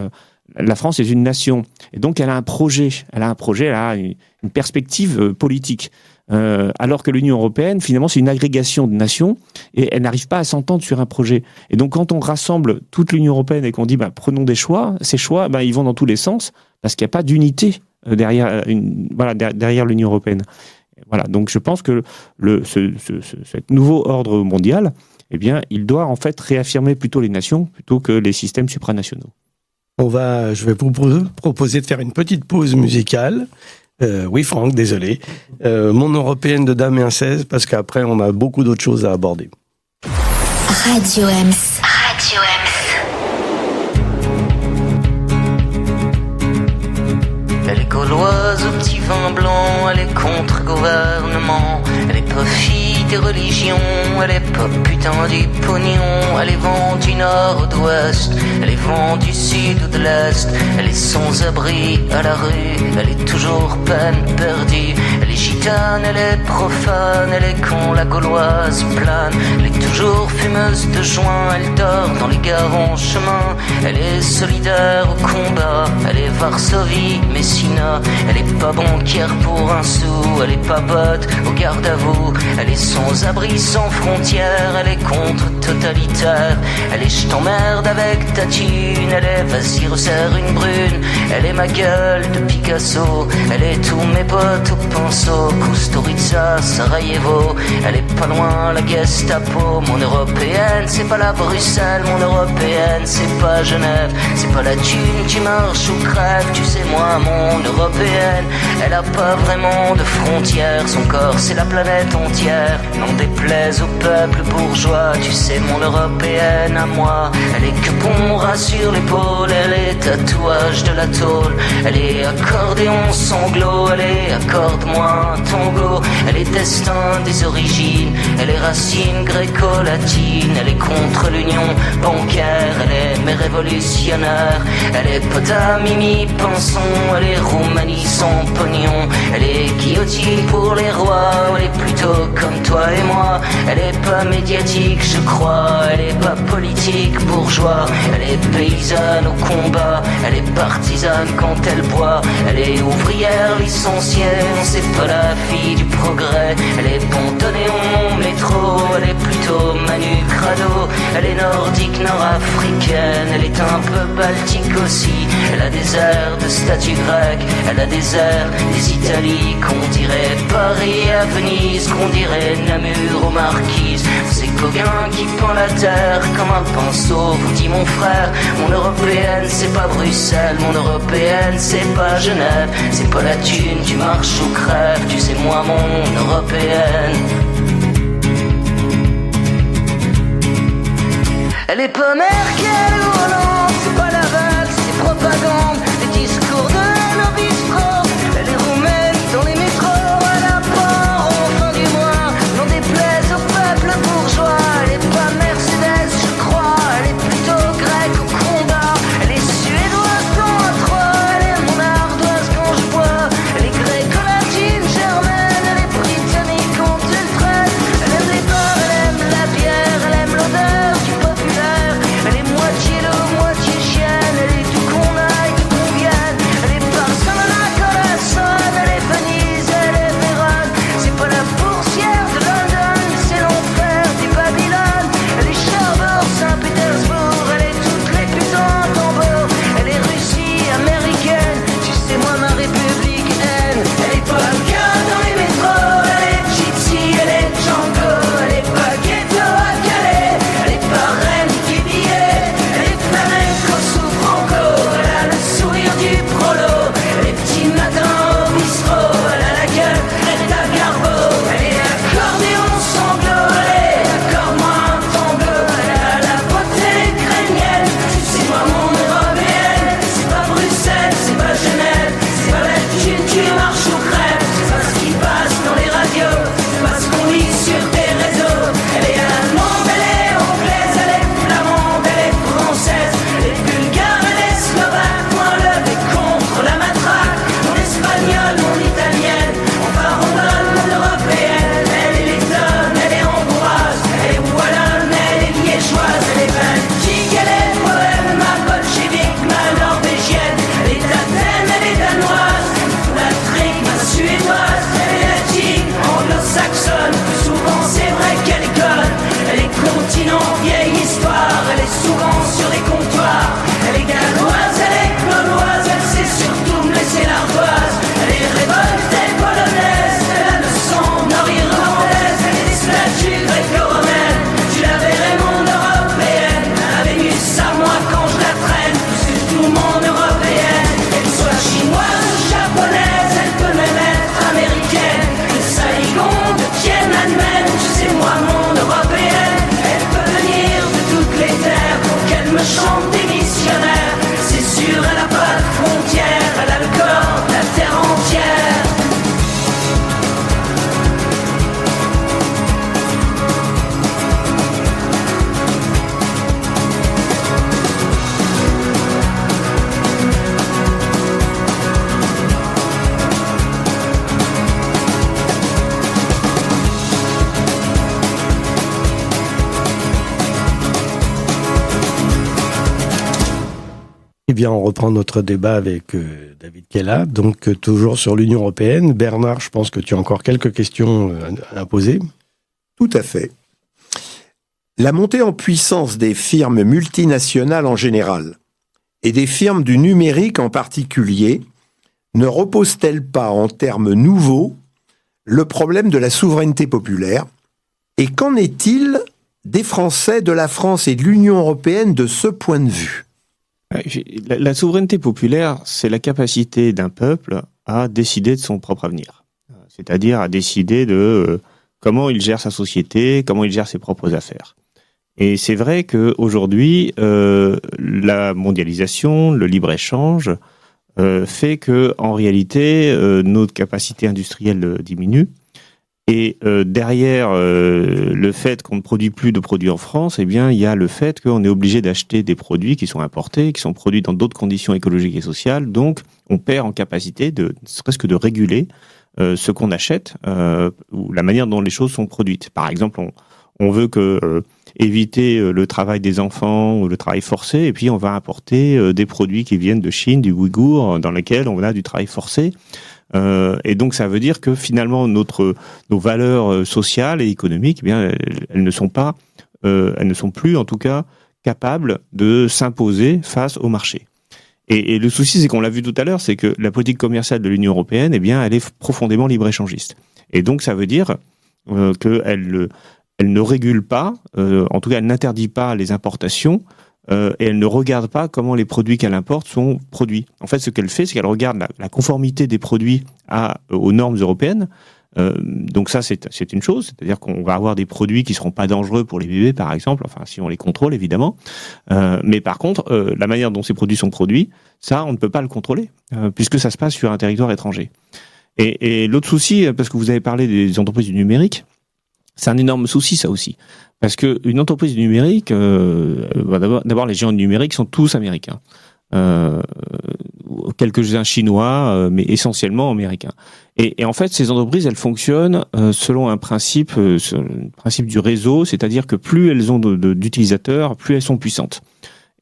La France est une nation, et donc elle a un projet, elle a une perspective politique. Alors que l'Union européenne, finalement, c'est une agrégation de nations, et elle n'arrive pas à s'entendre sur un projet. Et donc, quand on rassemble toute l'Union européenne et qu'on dit, prenons des choix, ces choix, ils vont dans tous les sens, parce qu'il n'y a pas d'unité derrière l'Union européenne. Voilà. Donc, je pense que cet nouveau ordre mondial, il doit en fait réaffirmer plutôt les nations plutôt que les systèmes supranationaux. Je vais vous proposer de faire une petite pause musicale. Oui, Franck, désolé. Mon européenne de Damien 16, parce qu'après, on a beaucoup d'autres choses à aborder. Radio Ems. Radio Ems. Elle est gauloise au petit vin blanc, elle est contre-gouvernement, elle est pas fille des religions, elle est pas putain du pognon, elle est vent du nord ou d'ouest, elle est vent du sud ou de l'est, elle est sans abri à la rue, elle est toujours peine perdue, elle est gitane, elle est profane, elle est con, la gauloise plane, elle est toujours fumeuse de joint, elle dort dans les gares en chemin, elle est solidaire au combat, elle est Varsovie, Messina, elle est pas banquière pour un sou, elle est pas botte au garde à vous, elle est sans abri, sans frontières, elle est contre-totalitaire, elle est je t'emmerde avec ta thune, elle est vas-y resserre une brune, elle est ma gueule de Picasso, elle est tous mes potes au pinceau, Kusturica, Sarajevo, elle est pas loin la Gestapo, mon européenne c'est pas la Bruxelles, mon européenne c'est pas Genève, c'est pas la thune, tu marches ou crèves, tu sais moi mon européenne, elle a pas vraiment de frontières, son corps c'est la planète entière, n'en déplaise au peuple bourgeois, tu sais mon européenne à moi, elle est que pont sur l'épaule, elle est tatouage de la tôle, elle est accordéon sanglot, elle est accorde-moi un tango, elle est destin des origines, elle est racine gréco-latine, elle est contre l'union bancaire, elle est mais révolutionnaire, elle est pota mimi pinson, elle est Roumanie sans pognon, elle est guillotine pour les rois, elle est plutôt comme toi et moi, elle est pas médiatique je crois, elle est pas politique bourgeois, elle est paysanne au combat, elle est partisane quand elle boit, elle est ouvrière licenciée, c'est pas la fille du progrès, elle est pontonnée au métro, elle est plutôt Manu Crado, elle est nordique nord-africaine, elle est un peu baltique aussi, elle a des airs de statue grecque, elle a des airs des Italies qu'on dirait Paris à Venise, qu'on dirait Namur aux Marquises, c'est Gauguin qui pend la terre comme un pinceau, vous dit mon frère, mon européenne c'est pas Bruxelles, mon européenne c'est pas Genève, c'est pas la thune, tu marches ou crèves, tu sais moi mon européenne. Elle est pas Merkel ou Hollande, c'est pas la vague, c'est propagande, les discours de nos bistrots, elle est roumaine dans les métros, elle a pas au fin du mois, n'en déplaise au peuple bourgeois, elle est pas Mercedes je crois, elle est plutôt grecque au combat, elle est suédoise dans un 3, elle est mon ardoise quand je bois, elle est gréco-latine, germaine, elle est britannique quand elle traite, elle aime les bars, elle aime la bière, elle aime l'odeur du populaire, elle est moitié l'eau, me chante des missionnaires. C'est sûr, elle a pas de frontières, elle a le corps de la terre entière. Eh bien, on reprend notre débat avec David Kella, donc toujours sur l'Union européenne. Bernard, je pense que tu as encore quelques questions à poser. Tout à fait. La montée en puissance des firmes multinationales en général et des firmes du numérique en particulier ne repose-t-elle pas en termes nouveaux le problème de la souveraineté populaire? Et qu'en est-il des Français, de la France et de l'Union européenne de ce point de vue? La souveraineté populaire, c'est la capacité d'un peuple à décider de son propre avenir. C'est-à-dire à décider de comment il gère sa société, comment il gère ses propres affaires. Et c'est vrai qu'aujourd'hui, la mondialisation, le libre-échange, fait que en réalité, notre capacité industrielle diminue. Et derrière le fait qu'on ne produit plus de produits en France, eh bien, il y a le fait qu'on est obligé d'acheter des produits qui sont importés, qui sont produits dans d'autres conditions écologiques et sociales. Donc, on perd en capacité de, serait-ce que de réguler ce qu'on achète ou la manière dont les choses sont produites. Par exemple, on veut éviter le travail des enfants ou le travail forcé, et puis on va importer des produits qui viennent de Chine, du Ouïghour, dans lesquels on a du travail forcé. Et donc ça veut dire que finalement nos valeurs sociales et économiques, eh bien elles ne sont plus en tout cas capables de s'imposer face au marché. Et le souci, c'est qu'on l'a vu tout à l'heure, c'est que la politique commerciale de l'Union européenne, eh bien elle est profondément libre-échangiste. Et donc ça veut dire qu'elle ne régule pas, en tout cas elle n'interdit pas les importations. Et elle ne regarde pas comment les produits qu'elle importe sont produits. En fait, ce qu'elle fait, c'est qu'elle regarde la conformité des produits aux normes européennes. Donc ça, c'est une chose. C'est-à-dire qu'on va avoir des produits qui seront pas dangereux pour les bébés, par exemple. Enfin, si on les contrôle, évidemment. Mais par contre, la manière dont ces produits sont produits, ça, on ne peut pas le contrôler, puisque ça se passe sur un territoire étranger. Et l'autre souci, parce que vous avez parlé des entreprises du numérique, c'est un énorme souci, ça aussi. Parce que une entreprise du numérique, d'abord les géants du numérique sont tous américains, quelques-uns chinois, mais essentiellement américains. Et en fait, ces entreprises, elles fonctionnent selon un principe, le principe du réseau, c'est-à-dire que plus elles ont d'utilisateurs, plus elles sont puissantes.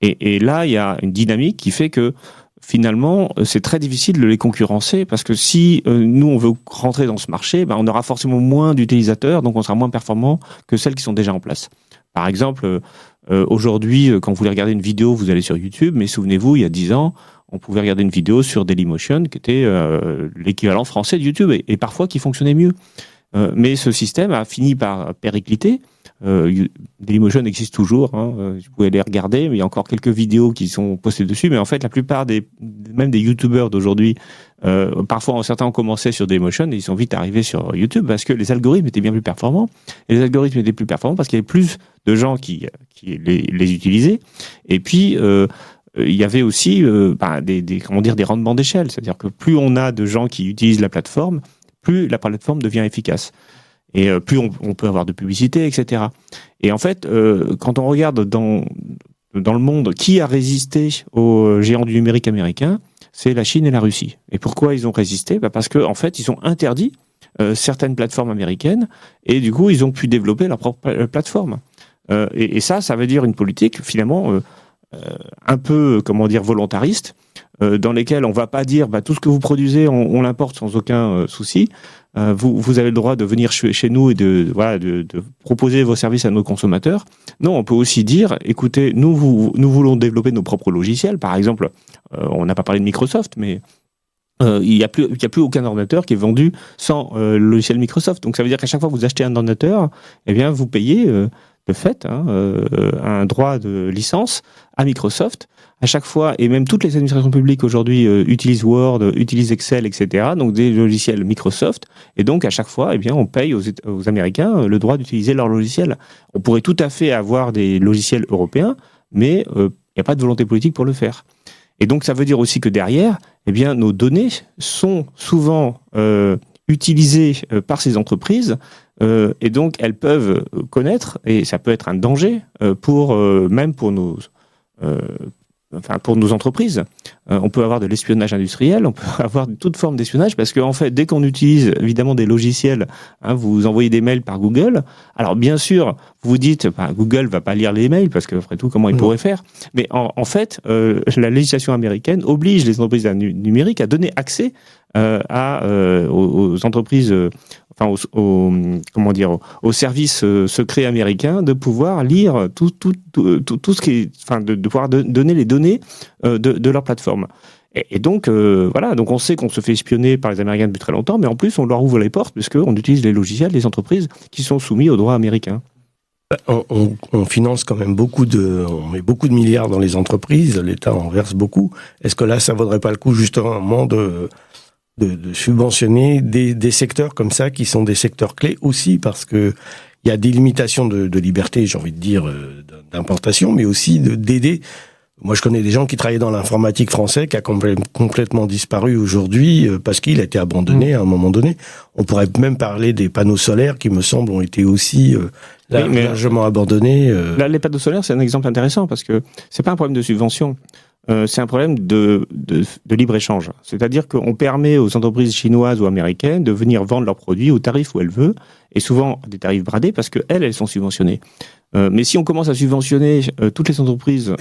Et là, il y a une dynamique qui fait que finalement, c'est très difficile de les concurrencer parce que si nous, on veut rentrer dans ce marché, on aura forcément moins d'utilisateurs, donc on sera moins performant que celles qui sont déjà en place. Par exemple, aujourd'hui, quand vous voulez regarder une vidéo, vous allez sur YouTube, mais souvenez-vous, il y a 10 ans, on pouvait regarder une vidéo sur Dailymotion qui était l'équivalent français de YouTube et parfois qui fonctionnait mieux. Mais ce système a fini par péricliter. Dailymotion existe toujours, vous pouvez aller regarder, mais il y a encore quelques vidéos qui sont postées dessus, mais en fait la plupart même des youtubeurs d'aujourd'hui, parfois certains ont commencé sur Dailymotion et ils sont vite arrivés sur YouTube parce que les algorithmes étaient bien plus performants, et les algorithmes étaient plus performants parce qu'il y avait plus de gens qui les utilisaient, et puis il y avait aussi des rendements d'échelle, c'est-à-dire que plus on a de gens qui utilisent la plateforme, plus la plateforme devient efficace. Et plus on peut avoir de publicité, etc. Et en fait, quand on regarde dans le monde, qui a résisté aux géants du numérique américains, c'est la Chine et la Russie. Et pourquoi ils ont résisté ? Parce que en fait, ils ont interdit certaines plateformes américaines, et du coup, ils ont pu développer leur propre plateforme. Et ça veut dire une politique finalement un peu, volontariste, dans lesquelles on va pas dire tout ce que vous produisez, on l'importe sans aucun souci. Vous avez le droit de venir chez nous et de proposer vos services à nos consommateurs. Non, on peut aussi dire, écoutez, nous voulons développer nos propres logiciels. Par exemple, on n'a pas parlé de Microsoft, mais il y a plus aucun ordinateur qui est vendu sans le logiciel Microsoft. Donc ça veut dire qu'à chaque fois que vous achetez un ordinateur, eh bien vous payez de fait un droit de licence à Microsoft. À chaque fois, et même toutes les administrations publiques aujourd'hui utilisent Word, utilisent Excel, etc. Donc des logiciels Microsoft. Et donc à chaque fois, eh bien, on paye aux Américains le droit d'utiliser leur logiciel. On pourrait tout à fait avoir des logiciels européens, mais n'y a pas de volonté politique pour le faire. Et donc, ça veut dire aussi que derrière, eh bien, nos données sont souvent utilisées par ces entreprises, et donc elles peuvent connaître, et ça peut être un danger même pour nos entreprises. On peut avoir de l'espionnage industriel, on peut avoir toute forme d'espionnage, parce qu'en fait, dès qu'on utilise évidemment des logiciels, vous envoyez des mails par Google, alors bien sûr, vous vous dites, Google va pas lire les mails, parce qu'après tout, comment il pourrait faire? Mais en fait, la législation américaine oblige les entreprises numériques à donner accès aux entreprises, aux services secrets américains, de pouvoir lire tout ce qui est, de pouvoir donner les données de leur plateforme. Et donc, donc on sait qu'on se fait espionner par les Américains depuis très longtemps, mais en plus, on leur ouvre les portes, puisqu'on utilise les logiciels des entreprises qui sont soumis au droit américain. On finance quand même on met beaucoup de milliards dans les entreprises, l'État en verse beaucoup. Est-ce que là, ça vaudrait pas le coup justement de subventionner des secteurs comme ça, qui sont des secteurs clés aussi, parce que il y a des limitations de liberté, j'ai envie de dire, d'importation, mais aussi d'aider. Moi, je connais des gens qui travaillaient dans l'informatique français, qui a complètement disparu aujourd'hui parce qu'il a été abandonné à un moment donné. On pourrait même parler des panneaux solaires qui, me semble, ont été aussi largement abandonnés. Là, les panneaux solaires, c'est un exemple intéressant, parce que c'est pas un problème de subvention. C'est un problème de libre-échange. C'est-à-dire qu'on permet aux entreprises chinoises ou américaines de venir vendre leurs produits au tarif où elles veulent, et souvent à des tarifs bradés, parce qu'elles sont subventionnées. Mais si on commence à subventionner toutes les entreprises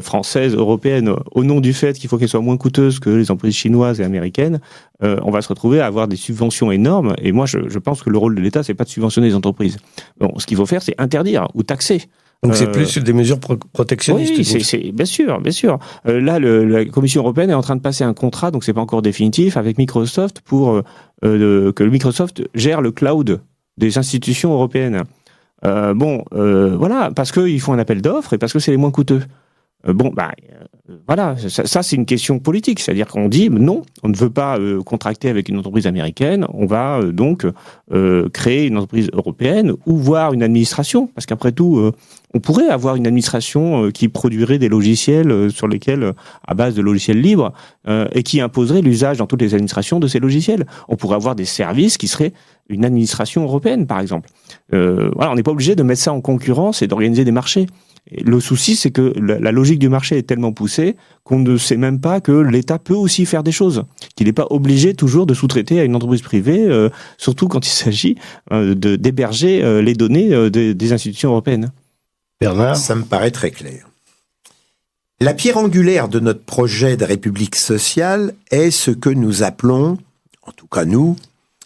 françaises, européennes, au nom du fait qu'il faut qu'elles soient moins coûteuses que les entreprises chinoises et américaines, on va se retrouver à avoir des subventions énormes. Et moi, je pense que le rôle de l'État, c'est pas de subventionner les entreprises. Bon, ce qu'il faut faire, c'est interdire ou taxer. Donc c'est plus des mesures protectionnistes. Oui, c'est bien sûr. Là, la Commission européenne est en train de passer un contrat, donc c'est pas encore définitif, avec Microsoft pour que Microsoft gère le cloud des institutions européennes. Parce qu'ils font un appel d'offres et parce que c'est les moins coûteux. Ça c'est une question politique, c'est-à-dire qu'on dit non, on ne veut pas contracter avec une entreprise américaine, on va créer une entreprise européenne ou voir une administration, parce qu'après tout, on pourrait avoir une administration qui produirait des logiciels sur lesquels, à base de logiciels libres, et qui imposerait l'usage dans toutes les administrations de ces logiciels. On pourrait avoir des services qui seraient une administration européenne, par exemple. On n'est pas obligé de mettre ça en concurrence et d'organiser des marchés. Et le souci, c'est que la logique du marché est tellement poussée qu'on ne sait même pas que l'État peut aussi faire des choses, qu'il n'est pas obligé toujours de sous-traiter à une entreprise privée, surtout quand il s'agit d'héberger les données des institutions européennes. Bernard ? Ça me paraît très clair. La pierre angulaire de notre projet de République sociale est ce que nous appelons, en tout cas nous,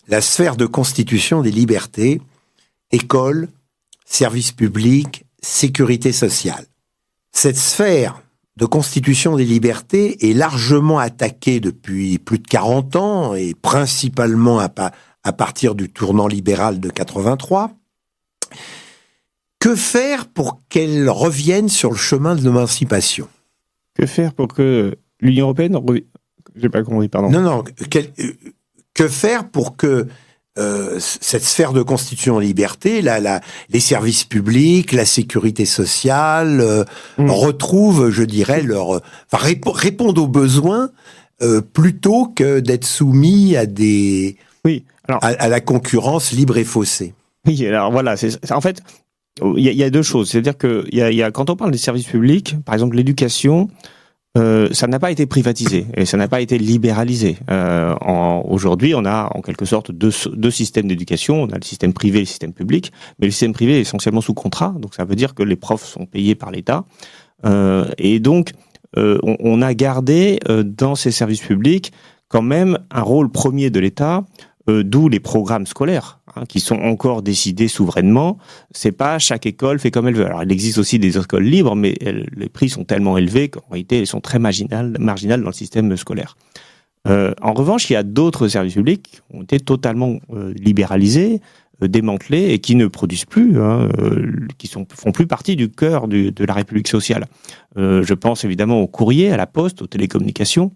la sphère de constitution des libertés, école, services publics, sécurité sociale. Cette sphère de constitution des libertés est largement attaquée depuis plus de 40 ans et principalement à partir du tournant libéral de 83. Que faire pour qu'elle revienne sur le chemin de l'émancipation ? Que faire pour que l'Union européenne... J'ai pas compris, pardon. Non. Que faire pour que cette sphère de constitution et liberté, les services publics, la sécurité sociale, retrouvent, je dirais, répondent aux besoins plutôt que d'être soumis à à la concurrence libre et faussée. Oui, alors voilà, en fait, il y a deux choses. C'est-à-dire que quand on parle des services publics, par exemple l'éducation, ça n'a pas été privatisé et ça n'a pas été libéralisé. Aujourd'hui, on a en quelque sorte deux systèmes d'éducation. On a le système privé et le système public, mais le système privé est essentiellement sous contrat, donc ça veut dire que les profs sont payés par l'État. Et donc, on a gardé dans ces services publics quand même un rôle premier de l'État, d'où les programmes scolaires, qui sont encore décidés souverainement. C'est pas chaque école fait comme elle veut. Alors, il existe aussi des écoles libres, mais les prix sont tellement élevés qu'en réalité, elles sont très marginales dans le système scolaire. En revanche, il y a d'autres services publics qui ont été totalement libéralisés, démantelés et qui ne produisent plus, qui font plus partie du cœur de la République sociale. Je pense évidemment au courrier, à la poste, aux télécommunications,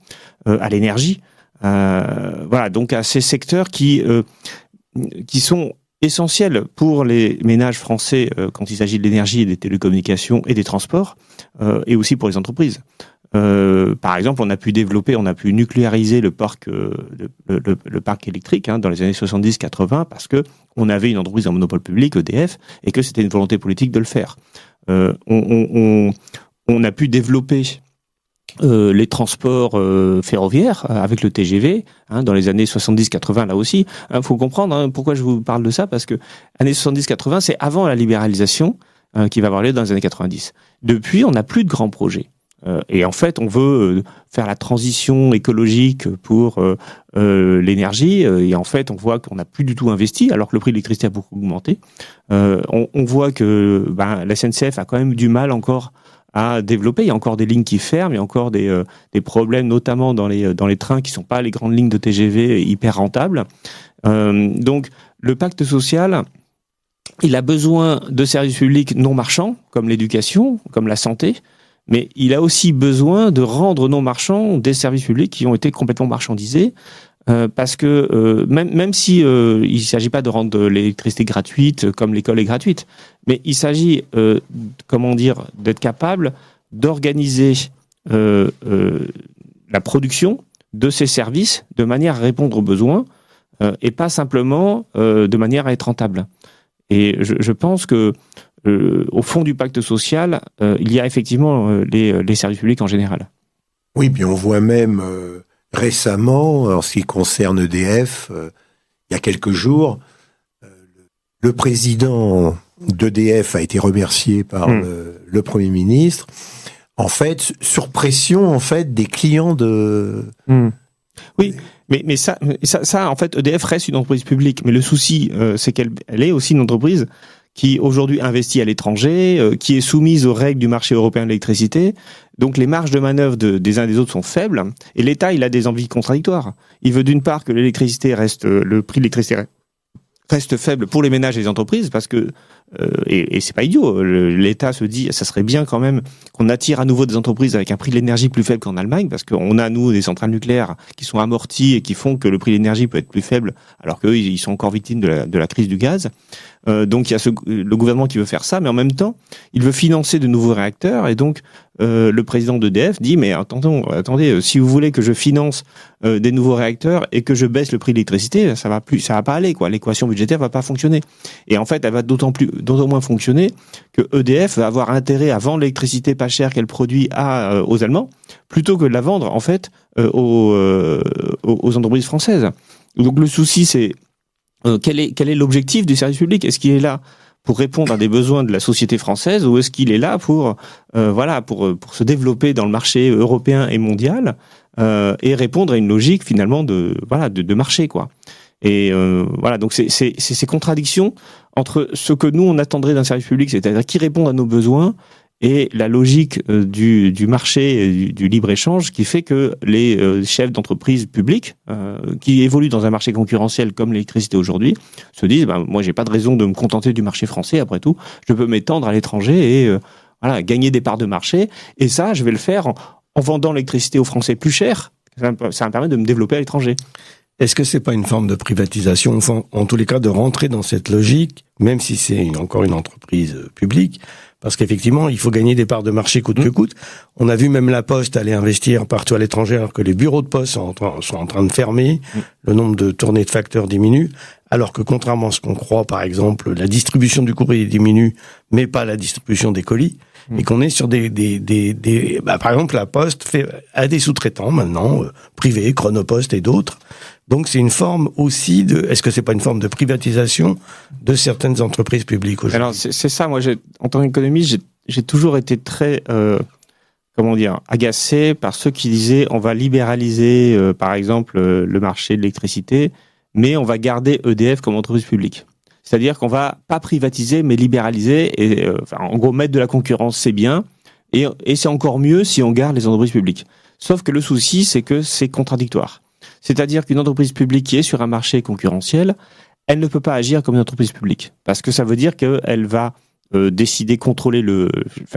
à l'énergie. Donc à ces secteurs qui sont essentiel pour les ménages français quand il s'agit de l'énergie, des télécommunications et des transports, et aussi pour les entreprises. Par exemple, on a pu nucléariser le parc électrique dans les années 70-80 parce que on avait une entreprise en monopole public, EDF, et que c'était une volonté politique de le faire. On a pu développer les transports ferroviaires avec le TGV dans les années 70-80 là aussi. Faut comprendre pourquoi je vous parle de ça, parce que années 70-80 c'est avant la libéralisation qui va avoir lieu dans les années 90. Depuis, on n'a plus de grands projets. Et en fait, on veut faire la transition écologique pour l'énergie. Et en fait, on voit qu'on n'a plus du tout investi, alors que le prix de l'électricité a beaucoup augmenté. On voit que la SNCF a quand même du mal encore à développer. Il y a encore des lignes qui ferment, il y a encore des problèmes, notamment dans les trains qui sont pas les grandes lignes de TGV hyper rentables. Donc, le pacte social, il a besoin de services publics non marchands, comme l'éducation, comme la santé. Mais il a aussi besoin de rendre non marchands des services publics qui ont été complètement marchandisés, parce que même si il ne s'agit pas de rendre l'électricité gratuite comme l'école est gratuite, mais il s'agit, d'être capable d'organiser la production de ces services de manière à répondre aux besoins et pas simplement de manière à être rentable. Et je pense que au fond du pacte social, il y a effectivement les services publics en général. Oui, puis on voit même récemment, en ce qui concerne EDF, il y a quelques jours, le président d'EDF a été remercié par le Premier ministre, en fait, sur pression en fait, des clients de... Oui, mais ça, en fait, EDF reste une entreprise publique, mais le souci, c'est qu'elle est aussi une entreprise qui aujourd'hui investit à l'étranger, qui est soumise aux règles du marché européen de l'électricité. Donc les marges de manœuvre des uns et des autres sont faibles, et l'État, il a des envies contradictoires. Il veut d'une part que le prix de l'électricité reste faible pour les ménages et les entreprises, parce que, et c'est pas idiot, l'État se dit, ça serait bien quand même qu'on attire à nouveau des entreprises avec un prix de l'énergie plus faible qu'en Allemagne, parce qu'on a, nous, des centrales nucléaires qui sont amorties et qui font que le prix de l'énergie peut être plus faible, alors qu'eux, ils sont encore victimes de la crise du gaz. Donc il y a le gouvernement qui veut faire ça, mais en même temps, il veut financer de nouveaux réacteurs, et donc le président d'EDF dit, mais attendez, si vous voulez que je finance des nouveaux réacteurs et que je baisse le prix de l'électricité, ça va pas aller, quoi. L'équation budgétaire va pas fonctionner. Et en fait, elle va d'autant moins fonctionner que EDF va avoir intérêt à vendre l'électricité pas chère qu'elle produit aux Allemands, plutôt que de la vendre, en fait, aux entreprises françaises. Donc le souci, c'est quel est l'objectif du service public ? Est-ce qu'il est là pour répondre à des besoins de la société française, ou est-ce qu'il est là pour se développer dans le marché européen et mondial et répondre à une logique finalement de marché, quoi. Et donc c'est ces contradictions entre ce que nous on attendrait d'un service public, c'est-à-dire qui répond à nos besoins, et la logique du marché et du libre-échange qui fait que les chefs d'entreprise publiques qui évoluent dans un marché concurrentiel comme l'électricité aujourd'hui se disent moi j'ai pas de raison de me contenter du marché français, après tout je peux m'étendre à l'étranger et gagner des parts de marché, et ça je vais le faire en vendant l'électricité aux Français plus cher. Ça me permet de me développer à l'étranger. Est-ce que c'est pas une forme de privatisation, enfin, en tous les cas de rentrer dans cette logique, même si c'est encore une entreprise publique? Parce qu'effectivement, il faut gagner des parts de marché coûte que coûte. On a vu même la Poste aller investir partout à l'étranger, alors que les bureaux de poste sont en train de fermer. Le nombre de tournées de facteurs diminue. Alors que contrairement à ce qu'on croit, par exemple, la distribution du courrier diminue, mais pas la distribution des colis. Et qu'on est sur par exemple, la Poste a des sous-traitants maintenant, privés, Chronopost et d'autres. Donc c'est une forme aussi est-ce que c'est pas une forme de privatisation de certaines entreprises publiques aujourd'hui ? Alors c'est ça, moi en tant qu'économiste, j'ai toujours été très agacé par ceux qui disaient on va libéraliser par exemple le marché de l'électricité, mais on va garder EDF comme entreprise publique. C'est-à-dire qu'on va pas privatiser mais libéraliser, et en gros mettre de la concurrence c'est bien, et c'est encore mieux si on garde les entreprises publiques. Sauf que le souci c'est que c'est contradictoire. C'est-à-dire qu'une entreprise publique qui est sur un marché concurrentiel, elle ne peut pas agir comme une entreprise publique. Parce que ça veut dire qu'elle va décider, contrôler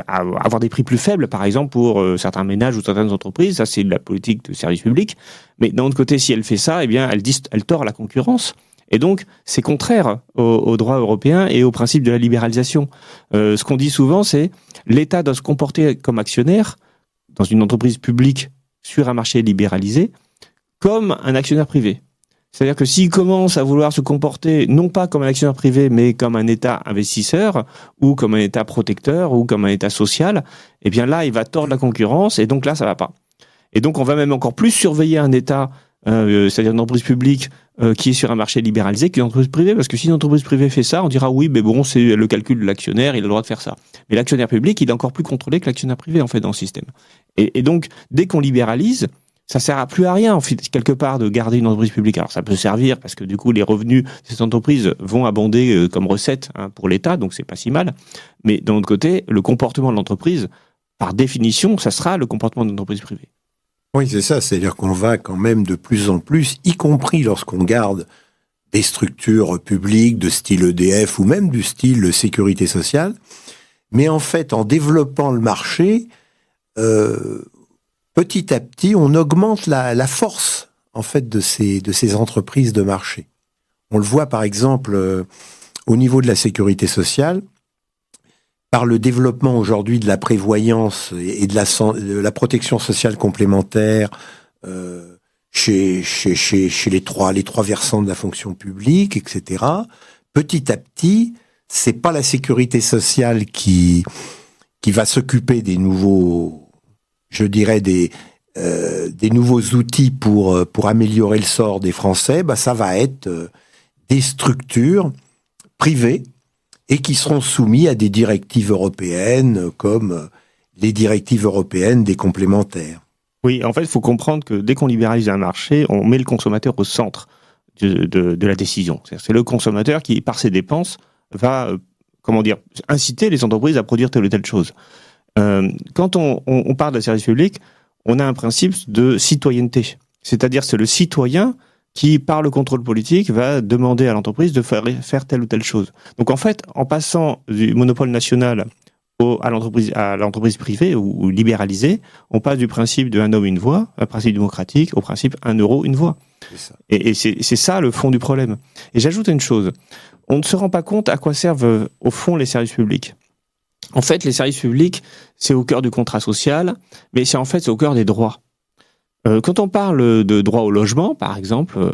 avoir des prix plus faibles, par exemple, pour certains ménages ou certaines entreprises. Ça, c'est de la politique de service public. Mais d'un autre côté, si elle fait ça, eh bien, elle tord la concurrence. Et donc, c'est contraire au droit européen et au principe de la libéralisation. Ce qu'on dit souvent, c'est l'État doit se comporter comme actionnaire dans une entreprise publique sur un marché libéralisé comme un actionnaire privé. C'est-à-dire que s'il commence à vouloir se comporter non pas comme un actionnaire privé, mais comme un État investisseur, ou comme un État protecteur, ou comme un État social, eh bien là, il va tordre la concurrence, et donc là, ça va pas. Et donc, on va même encore plus surveiller un État, c'est-à-dire une entreprise publique qui est sur un marché libéralisé qu'une entreprise privée, parce que si une entreprise privée fait ça, on dira oui, mais bon, c'est le calcul de l'actionnaire, il a le droit de faire ça. Mais l'actionnaire public, il est encore plus contrôlé que l'actionnaire privé, en fait, dans le système. Et donc, dès qu'on libéralise, ça sert plus à rien, en fait, quelque part, de garder une entreprise publique. Alors, ça peut servir parce que, du coup, les revenus de ces entreprises vont abonder comme recette pour l'État, donc c'est pas si mal. Mais d'un autre côté, le comportement de l'entreprise, par définition, ça sera le comportement d'une entreprise privée. Oui, c'est ça. C'est-à-dire qu'on va quand même de plus en plus, y compris lorsqu'on garde des structures publiques de style EDF ou même du style sécurité sociale. Mais en fait, en développant le marché, petit à petit, on augmente la force en fait de ces entreprises de marché. On le voit par exemple au niveau de la sécurité sociale, par le développement aujourd'hui de la prévoyance et de la protection sociale complémentaire chez les trois versants de la fonction publique, etc. Petit à petit, c'est pas la sécurité sociale qui va s'occuper des nouveaux, je dirais des nouveaux outils pour améliorer le sort des Français. Ça va être des structures privées et qui seront soumis à des directives européennes comme les directives européennes des complémentaires. Oui, en fait, il faut comprendre que dès qu'on libéralise un marché, on met le consommateur au centre de la décision. C'est le consommateur qui, par ses dépenses, va inciter les entreprises à produire telle ou telle chose. Quand on parle de service public, on a un principe de citoyenneté. C'est-à-dire, c'est le citoyen qui, par le contrôle politique, va demander à l'entreprise de faire telle ou telle chose. Donc, en fait, en passant du monopole national à l'entreprise privée ou libéralisée, on passe du principe de un homme, une voix, un principe démocratique, au principe 1 euro, une voix. C'est ça. Et c'est ça le fond du problème. Et j'ajoute une chose. On ne se rend pas compte à quoi servent, au fond, les services publics. En fait, les services publics, c'est au cœur du contrat social, mais c'est au cœur des droits. Quand on parle de droit au logement, par exemple,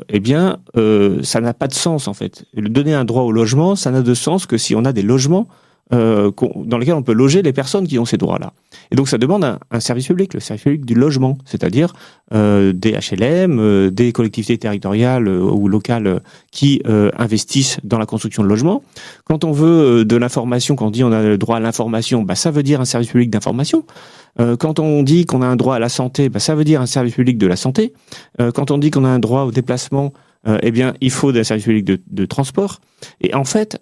ça n'a pas de sens, en fait. Donner un droit au logement, ça n'a de sens que si on a des logements dans lesquels on peut loger les personnes qui ont ces droits-là. Et donc, ça demande un service public, le service public du logement, c'est-à-dire des HLM, des collectivités territoriales ou locales qui investissent dans la construction de logements. Quand on veut de l'information, quand on dit on a le droit à l'information, ça veut dire un service public d'information. Quand on dit qu'on a un droit à la santé, ça veut dire un service public de la santé. Quand on dit qu'on a un droit au déplacement, il faut un service public de transport. Et en fait,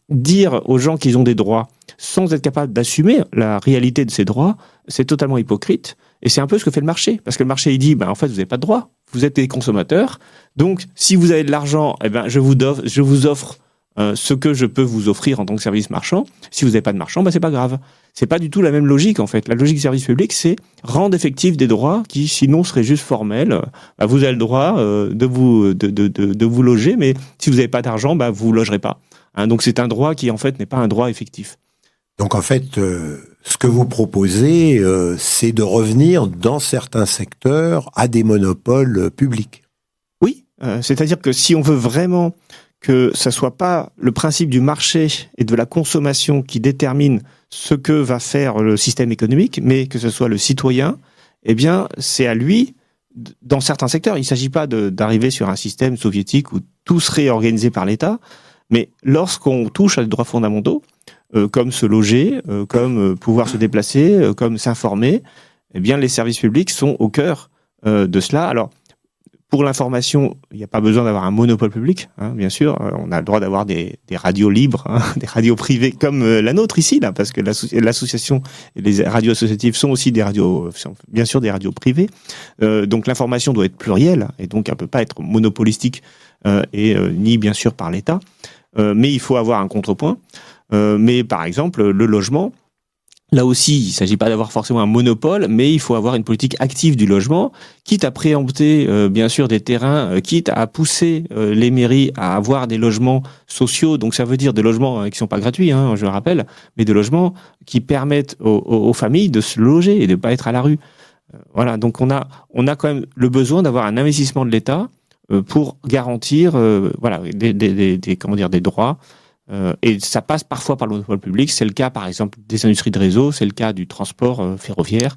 dire aux gens qu'ils ont des droits sans être capable d'assumer la réalité de ces droits, c'est totalement hypocrite. Et c'est un peu ce que fait le marché. Parce que le marché, il dit, en fait, vous n'avez pas de droits. Vous êtes des consommateurs. Donc, si vous avez de l'argent, je vous offre ce que je peux vous offrir en tant que service marchand. Si vous n'avez pas de marchand, c'est pas grave. C'est pas du tout la même logique, en fait. La logique du service public, c'est rendre effectifs des droits qui, sinon, seraient juste formels. Vous avez le droit de vous loger, mais si vous n'avez pas d'argent, vous ne logerez pas. Donc, c'est un droit qui, en fait, n'est pas un droit effectif. Donc, en fait, ce que vous proposez, c'est de revenir, dans certains secteurs, à des monopoles publics. Oui, c'est-à-dire que si on veut vraiment que ça soit pas le principe du marché et de la consommation qui détermine ce que va faire le système économique, mais que ce soit le citoyen, c'est à lui, dans certains secteurs. Il ne s'agit pas d'arriver sur un système soviétique où tout serait organisé par l'État, mais lorsqu'on touche à des droits fondamentaux, comme se loger, comme pouvoir se déplacer, comme s'informer, les services publics sont au cœur de cela. Alors, pour l'information, il n'y a pas besoin d'avoir un monopole public, bien sûr. On a le droit d'avoir des radios libres, des radios privées comme la nôtre ici, là, parce que l'association et les radios associatives sont aussi des radios, bien sûr, des radios privées. Donc l'information doit être plurielle et donc elle ne peut pas être monopolistique ni bien sûr par l'État. Mais il faut avoir un contrepoint. Mais par exemple, le logement, Là aussi, il ne s'agit pas d'avoir forcément un monopole, mais il faut avoir une politique active du logement, quitte à préempter bien sûr des terrains, quitte à pousser les mairies à avoir des logements sociaux. Donc ça veut dire des logements qui sont pas gratuits, je le rappelle, mais des logements qui permettent aux familles de se loger et de pas être à la rue. Voilà, donc on a quand même le besoin d'avoir un investissement de l'État pour garantir des droits. Et ça passe parfois par le monopole public. C'est le cas, par exemple, des industries de réseau, c'est le cas du transport ferroviaire,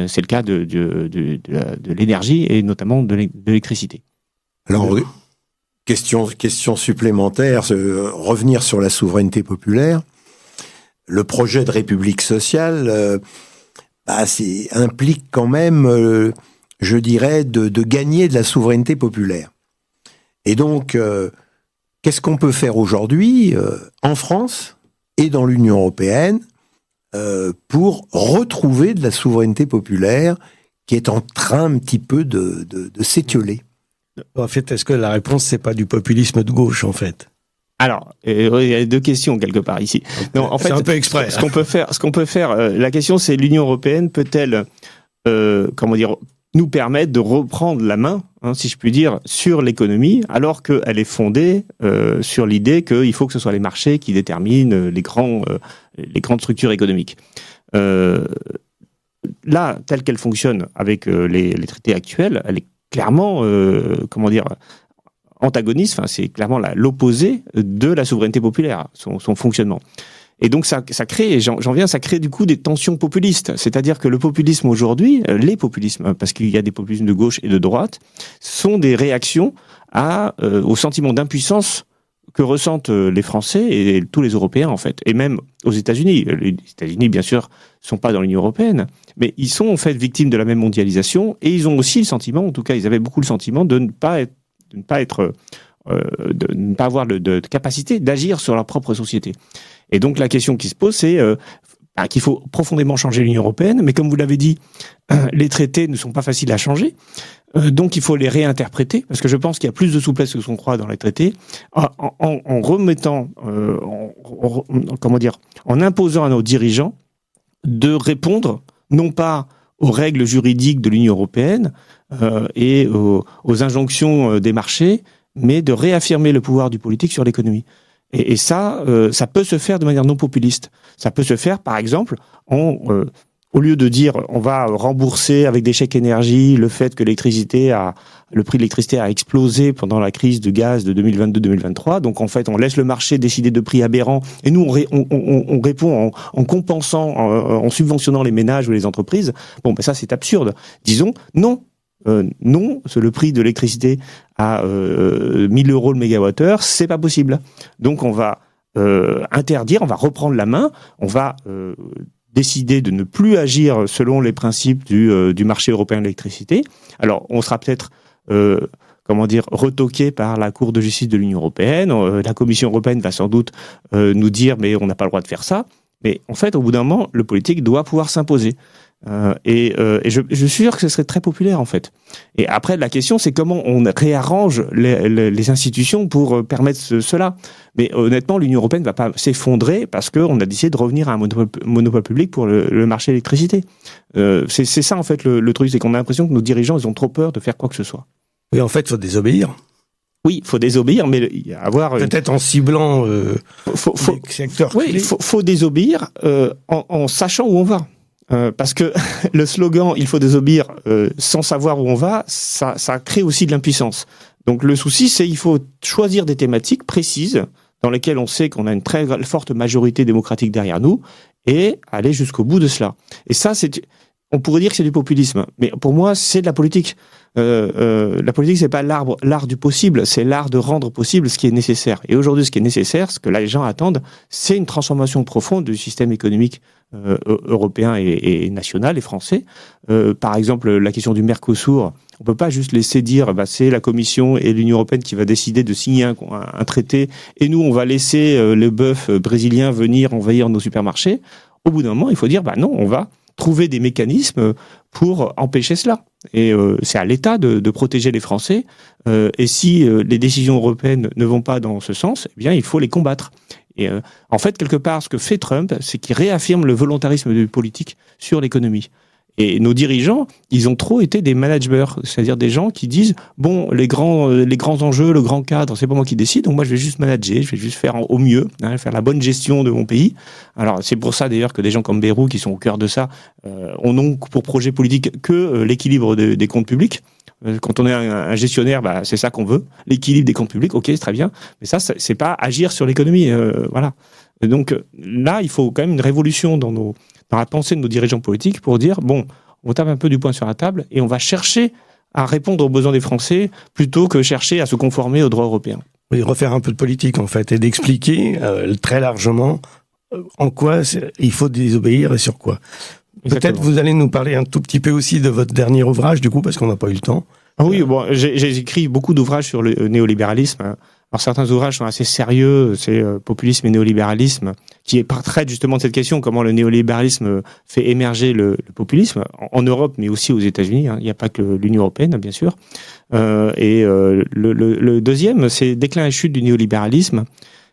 c'est le cas de l'énergie et notamment de l'électricité. Alors, question supplémentaire, revenir sur la souveraineté populaire. Le projet de République sociale implique quand même, je dirais, de gagner de la souveraineté populaire. Et donc, qu'est-ce qu'on peut faire aujourd'hui en France et dans l'Union européenne pour retrouver de la souveraineté populaire qui est en train un petit peu de s'étioler? En fait, est-ce que la réponse, c'est pas du populisme de gauche, en fait? Alors, il y a deux questions quelque part ici. Non, en fait, c'est un peu exprès. Ce qu'on peut faire, la question c'est l'Union européenne peut-elle, nous permettre de reprendre la main, si je puis dire, sur l'économie, alors qu'elle est fondée sur l'idée qu'il faut que ce soit les marchés qui déterminent les grandes structures économiques. Là, telle qu'elle fonctionne avec les traités actuels, elle est clairement, antagoniste. Enfin, c'est clairement l'opposé de la souveraineté populaire, son fonctionnement. Et donc ça crée, et j'en viens, ça crée du coup des tensions populistes. C'est-à-dire que le populisme aujourd'hui, les populismes, parce qu'il y a des populismes de gauche et de droite, sont des réactions au sentiment d'impuissance que ressentent les Français et tous les Européens en fait, et même aux États-Unis. Les États-Unis, bien sûr, sont pas dans l'Union européenne, mais ils sont en fait victimes de la même mondialisation, et ils ont aussi le sentiment, en tout cas, ils avaient beaucoup le sentiment de ne pas avoir de capacité d'agir sur leur propre société. Et donc la question qui se pose, c'est qu'il faut profondément changer l'Union européenne, mais comme vous l'avez dit, les traités ne sont pas faciles à changer, donc il faut les réinterpréter, parce que je pense qu'il y a plus de souplesse que ce qu'on croit dans les traités, en remettant, en imposant à nos dirigeants de répondre non pas aux règles juridiques de l'Union européenne et aux injonctions des marchés, mais de réaffirmer le pouvoir du politique sur l'économie. Et ça peut se faire de manière non populiste. Ça peut se faire, par exemple, au lieu de dire on va rembourser avec des chèques énergie le fait que le prix de l'électricité a explosé pendant la crise de gaz de 2022-2023. Donc en fait, on laisse le marché décider de prix aberrants et nous on répond en compensant, en subventionnant les ménages ou les entreprises. Bon, ben ça c'est absurde. Disons non. Non, le prix de l'électricité à 1000 euros le mégawattheure, c'est pas possible. Donc on va interdire, on va reprendre la main, on va décider de ne plus agir selon les principes du marché européen de l'électricité. Alors on sera peut-être retoqué par la Cour de justice de l'Union européenne. La Commission européenne va sans doute nous dire mais on n'a pas le droit de faire ça. Mais en fait, au bout d'un moment, le politique doit pouvoir s'imposer. Et je suis sûr que ce serait très populaire en fait. Et après la question c'est comment on réarrange les institutions pour permettre cela. Mais honnêtement l'Union européenne ne va pas s'effondrer parce qu'on a décidé de revenir à un monopole public pour le marché de l'électricité. C'est ça en fait le truc, c'est qu'on a l'impression que nos dirigeants ils ont trop peur de faire quoi que ce soit. Oui, en fait il faut désobéir. Oui, il faut désobéir, mais avoir peut-être en ciblant les secteurs. Oui, il faut désobéir en sachant où on va. Parce que le slogan « il faut désobéir sans savoir où on va », ça crée aussi de l'impuissance. Donc le souci, c'est qu'il faut choisir des thématiques précises dans lesquelles on sait qu'on a une très forte majorité démocratique derrière nous et aller jusqu'au bout de cela. Et ça, on pourrait dire que c'est du populisme, mais pour moi, c'est de la politique. La politique, c'est pas l'art du possible, c'est l'art de rendre possible ce qui est nécessaire. Et aujourd'hui, ce qui est nécessaire, ce que les gens attendent, c'est une transformation profonde du système économique européen et national et français. Par exemple, la question du Mercosur, on peut pas juste laisser dire c'est la Commission et l'Union européenne qui va décider de signer un traité et nous, on va laisser le bœuf brésilien venir envahir nos supermarchés. Au bout d'un moment, il faut dire non, on va trouver des mécanismes pour empêcher cela. Et c'est à l'État de protéger les Français. Et si les décisions européennes ne vont pas dans ce sens, eh bien, il faut les combattre. Et en fait, quelque part, ce que fait Trump, c'est qu'il réaffirme le volontarisme du politique sur l'économie. Et nos dirigeants, ils ont trop été des managers, c'est-à-dire des gens qui disent bon, les grands enjeux, le grand cadre, c'est pas moi qui décide, donc moi je vais juste manager, je vais juste faire au mieux, faire la bonne gestion de mon pays. Alors c'est pour ça d'ailleurs que des gens comme Bayrou, qui sont au cœur de ça, ont donc pour projet politique que l'équilibre des comptes publics. Quand on est un gestionnaire, bah c'est ça qu'on veut, l'équilibre des comptes publics. Ok, c'est très bien, mais ça c'est pas agir sur l'économie, voilà. Et donc là, il faut quand même une révolution dans la pensée de nos dirigeants politiques pour dire, bon, on tape un peu du poing sur la table et on va chercher à répondre aux besoins des Français plutôt que chercher à se conformer au droit européen. Oui, refaire un peu de politique, en fait, et d'expliquer très largement en quoi il faut désobéir et sur quoi. Exactement. Peut-être vous allez nous parler un tout petit peu aussi de votre dernier ouvrage, du coup, parce qu'on n'a pas eu le temps. Ah oui, bon, j'ai écrit beaucoup d'ouvrages sur le néolibéralisme. Alors certains ouvrages sont assez sérieux, c'est Populisme et néolibéralisme, qui traite justement de cette question, comment le néolibéralisme fait émerger le populisme, en Europe, mais aussi aux États-Unis. Il n'y a pas que l'Union européenne, bien sûr. Le deuxième, c'est Déclin et chute du néolibéralisme,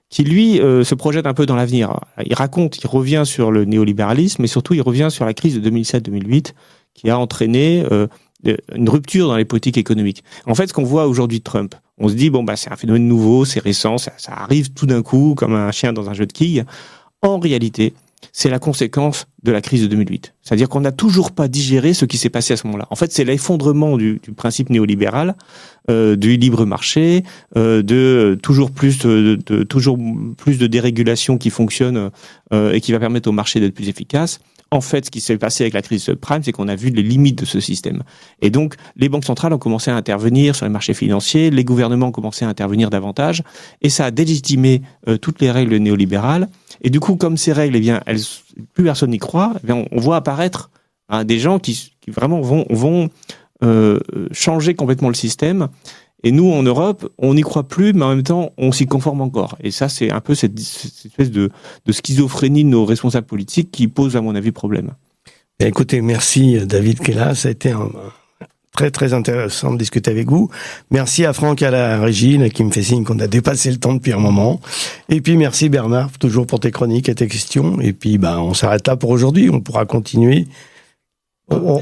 qui lui se projette un peu dans l'avenir. Il revient sur le néolibéralisme, mais surtout il revient sur la crise de 2007-2008, qui a entraîné une rupture dans les politiques économiques. En fait, ce qu'on voit aujourd'hui de Trump, on se dit, bon, bah, c'est un phénomène nouveau, c'est récent, ça arrive tout d'un coup, comme un chien dans un jeu de quilles. En réalité, c'est la conséquence de la crise de 2008. C'est-à-dire qu'on n'a toujours pas digéré ce qui s'est passé à ce moment-là. En fait, c'est l'effondrement du principe néolibéral, du libre marché, de toujours plus de dérégulation qui fonctionne et qui va permettre au marché d'être plus efficace. En fait, ce qui s'est passé avec la crise subprime, c'est qu'on a vu les limites de ce système. Et donc, les banques centrales ont commencé à intervenir sur les marchés financiers, les gouvernements ont commencé à intervenir davantage, et ça a délégitimé toutes les règles néolibérales. Et du coup, comme ces règles, plus personne n'y croit, on voit apparaître des gens qui vraiment vont changer complètement le système. Et nous, en Europe, on n'y croit plus, mais en même temps, on s'y conforme encore. Et ça, c'est un peu cette espèce de schizophrénie de nos responsables politiques qui pose, à mon avis, problème. Écoutez, merci David Kella, ça a été très très intéressant de discuter avec vous. Merci à Franck à la régie, qui me fait signe qu'on a dépassé le temps depuis un moment. Et puis merci Bernard, toujours pour tes chroniques et tes questions. Et puis on s'arrête là pour aujourd'hui, on pourra continuer. Au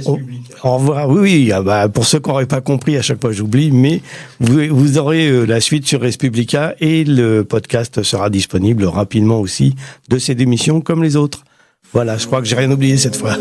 revoir. Oui, pour ceux qui n'auraient pas compris, à chaque fois j'oublie, mais vous aurez la suite sur Respublica et le podcast sera disponible rapidement aussi de ces émissions comme les autres. Voilà, je crois que j'ai rien oublié cette fois.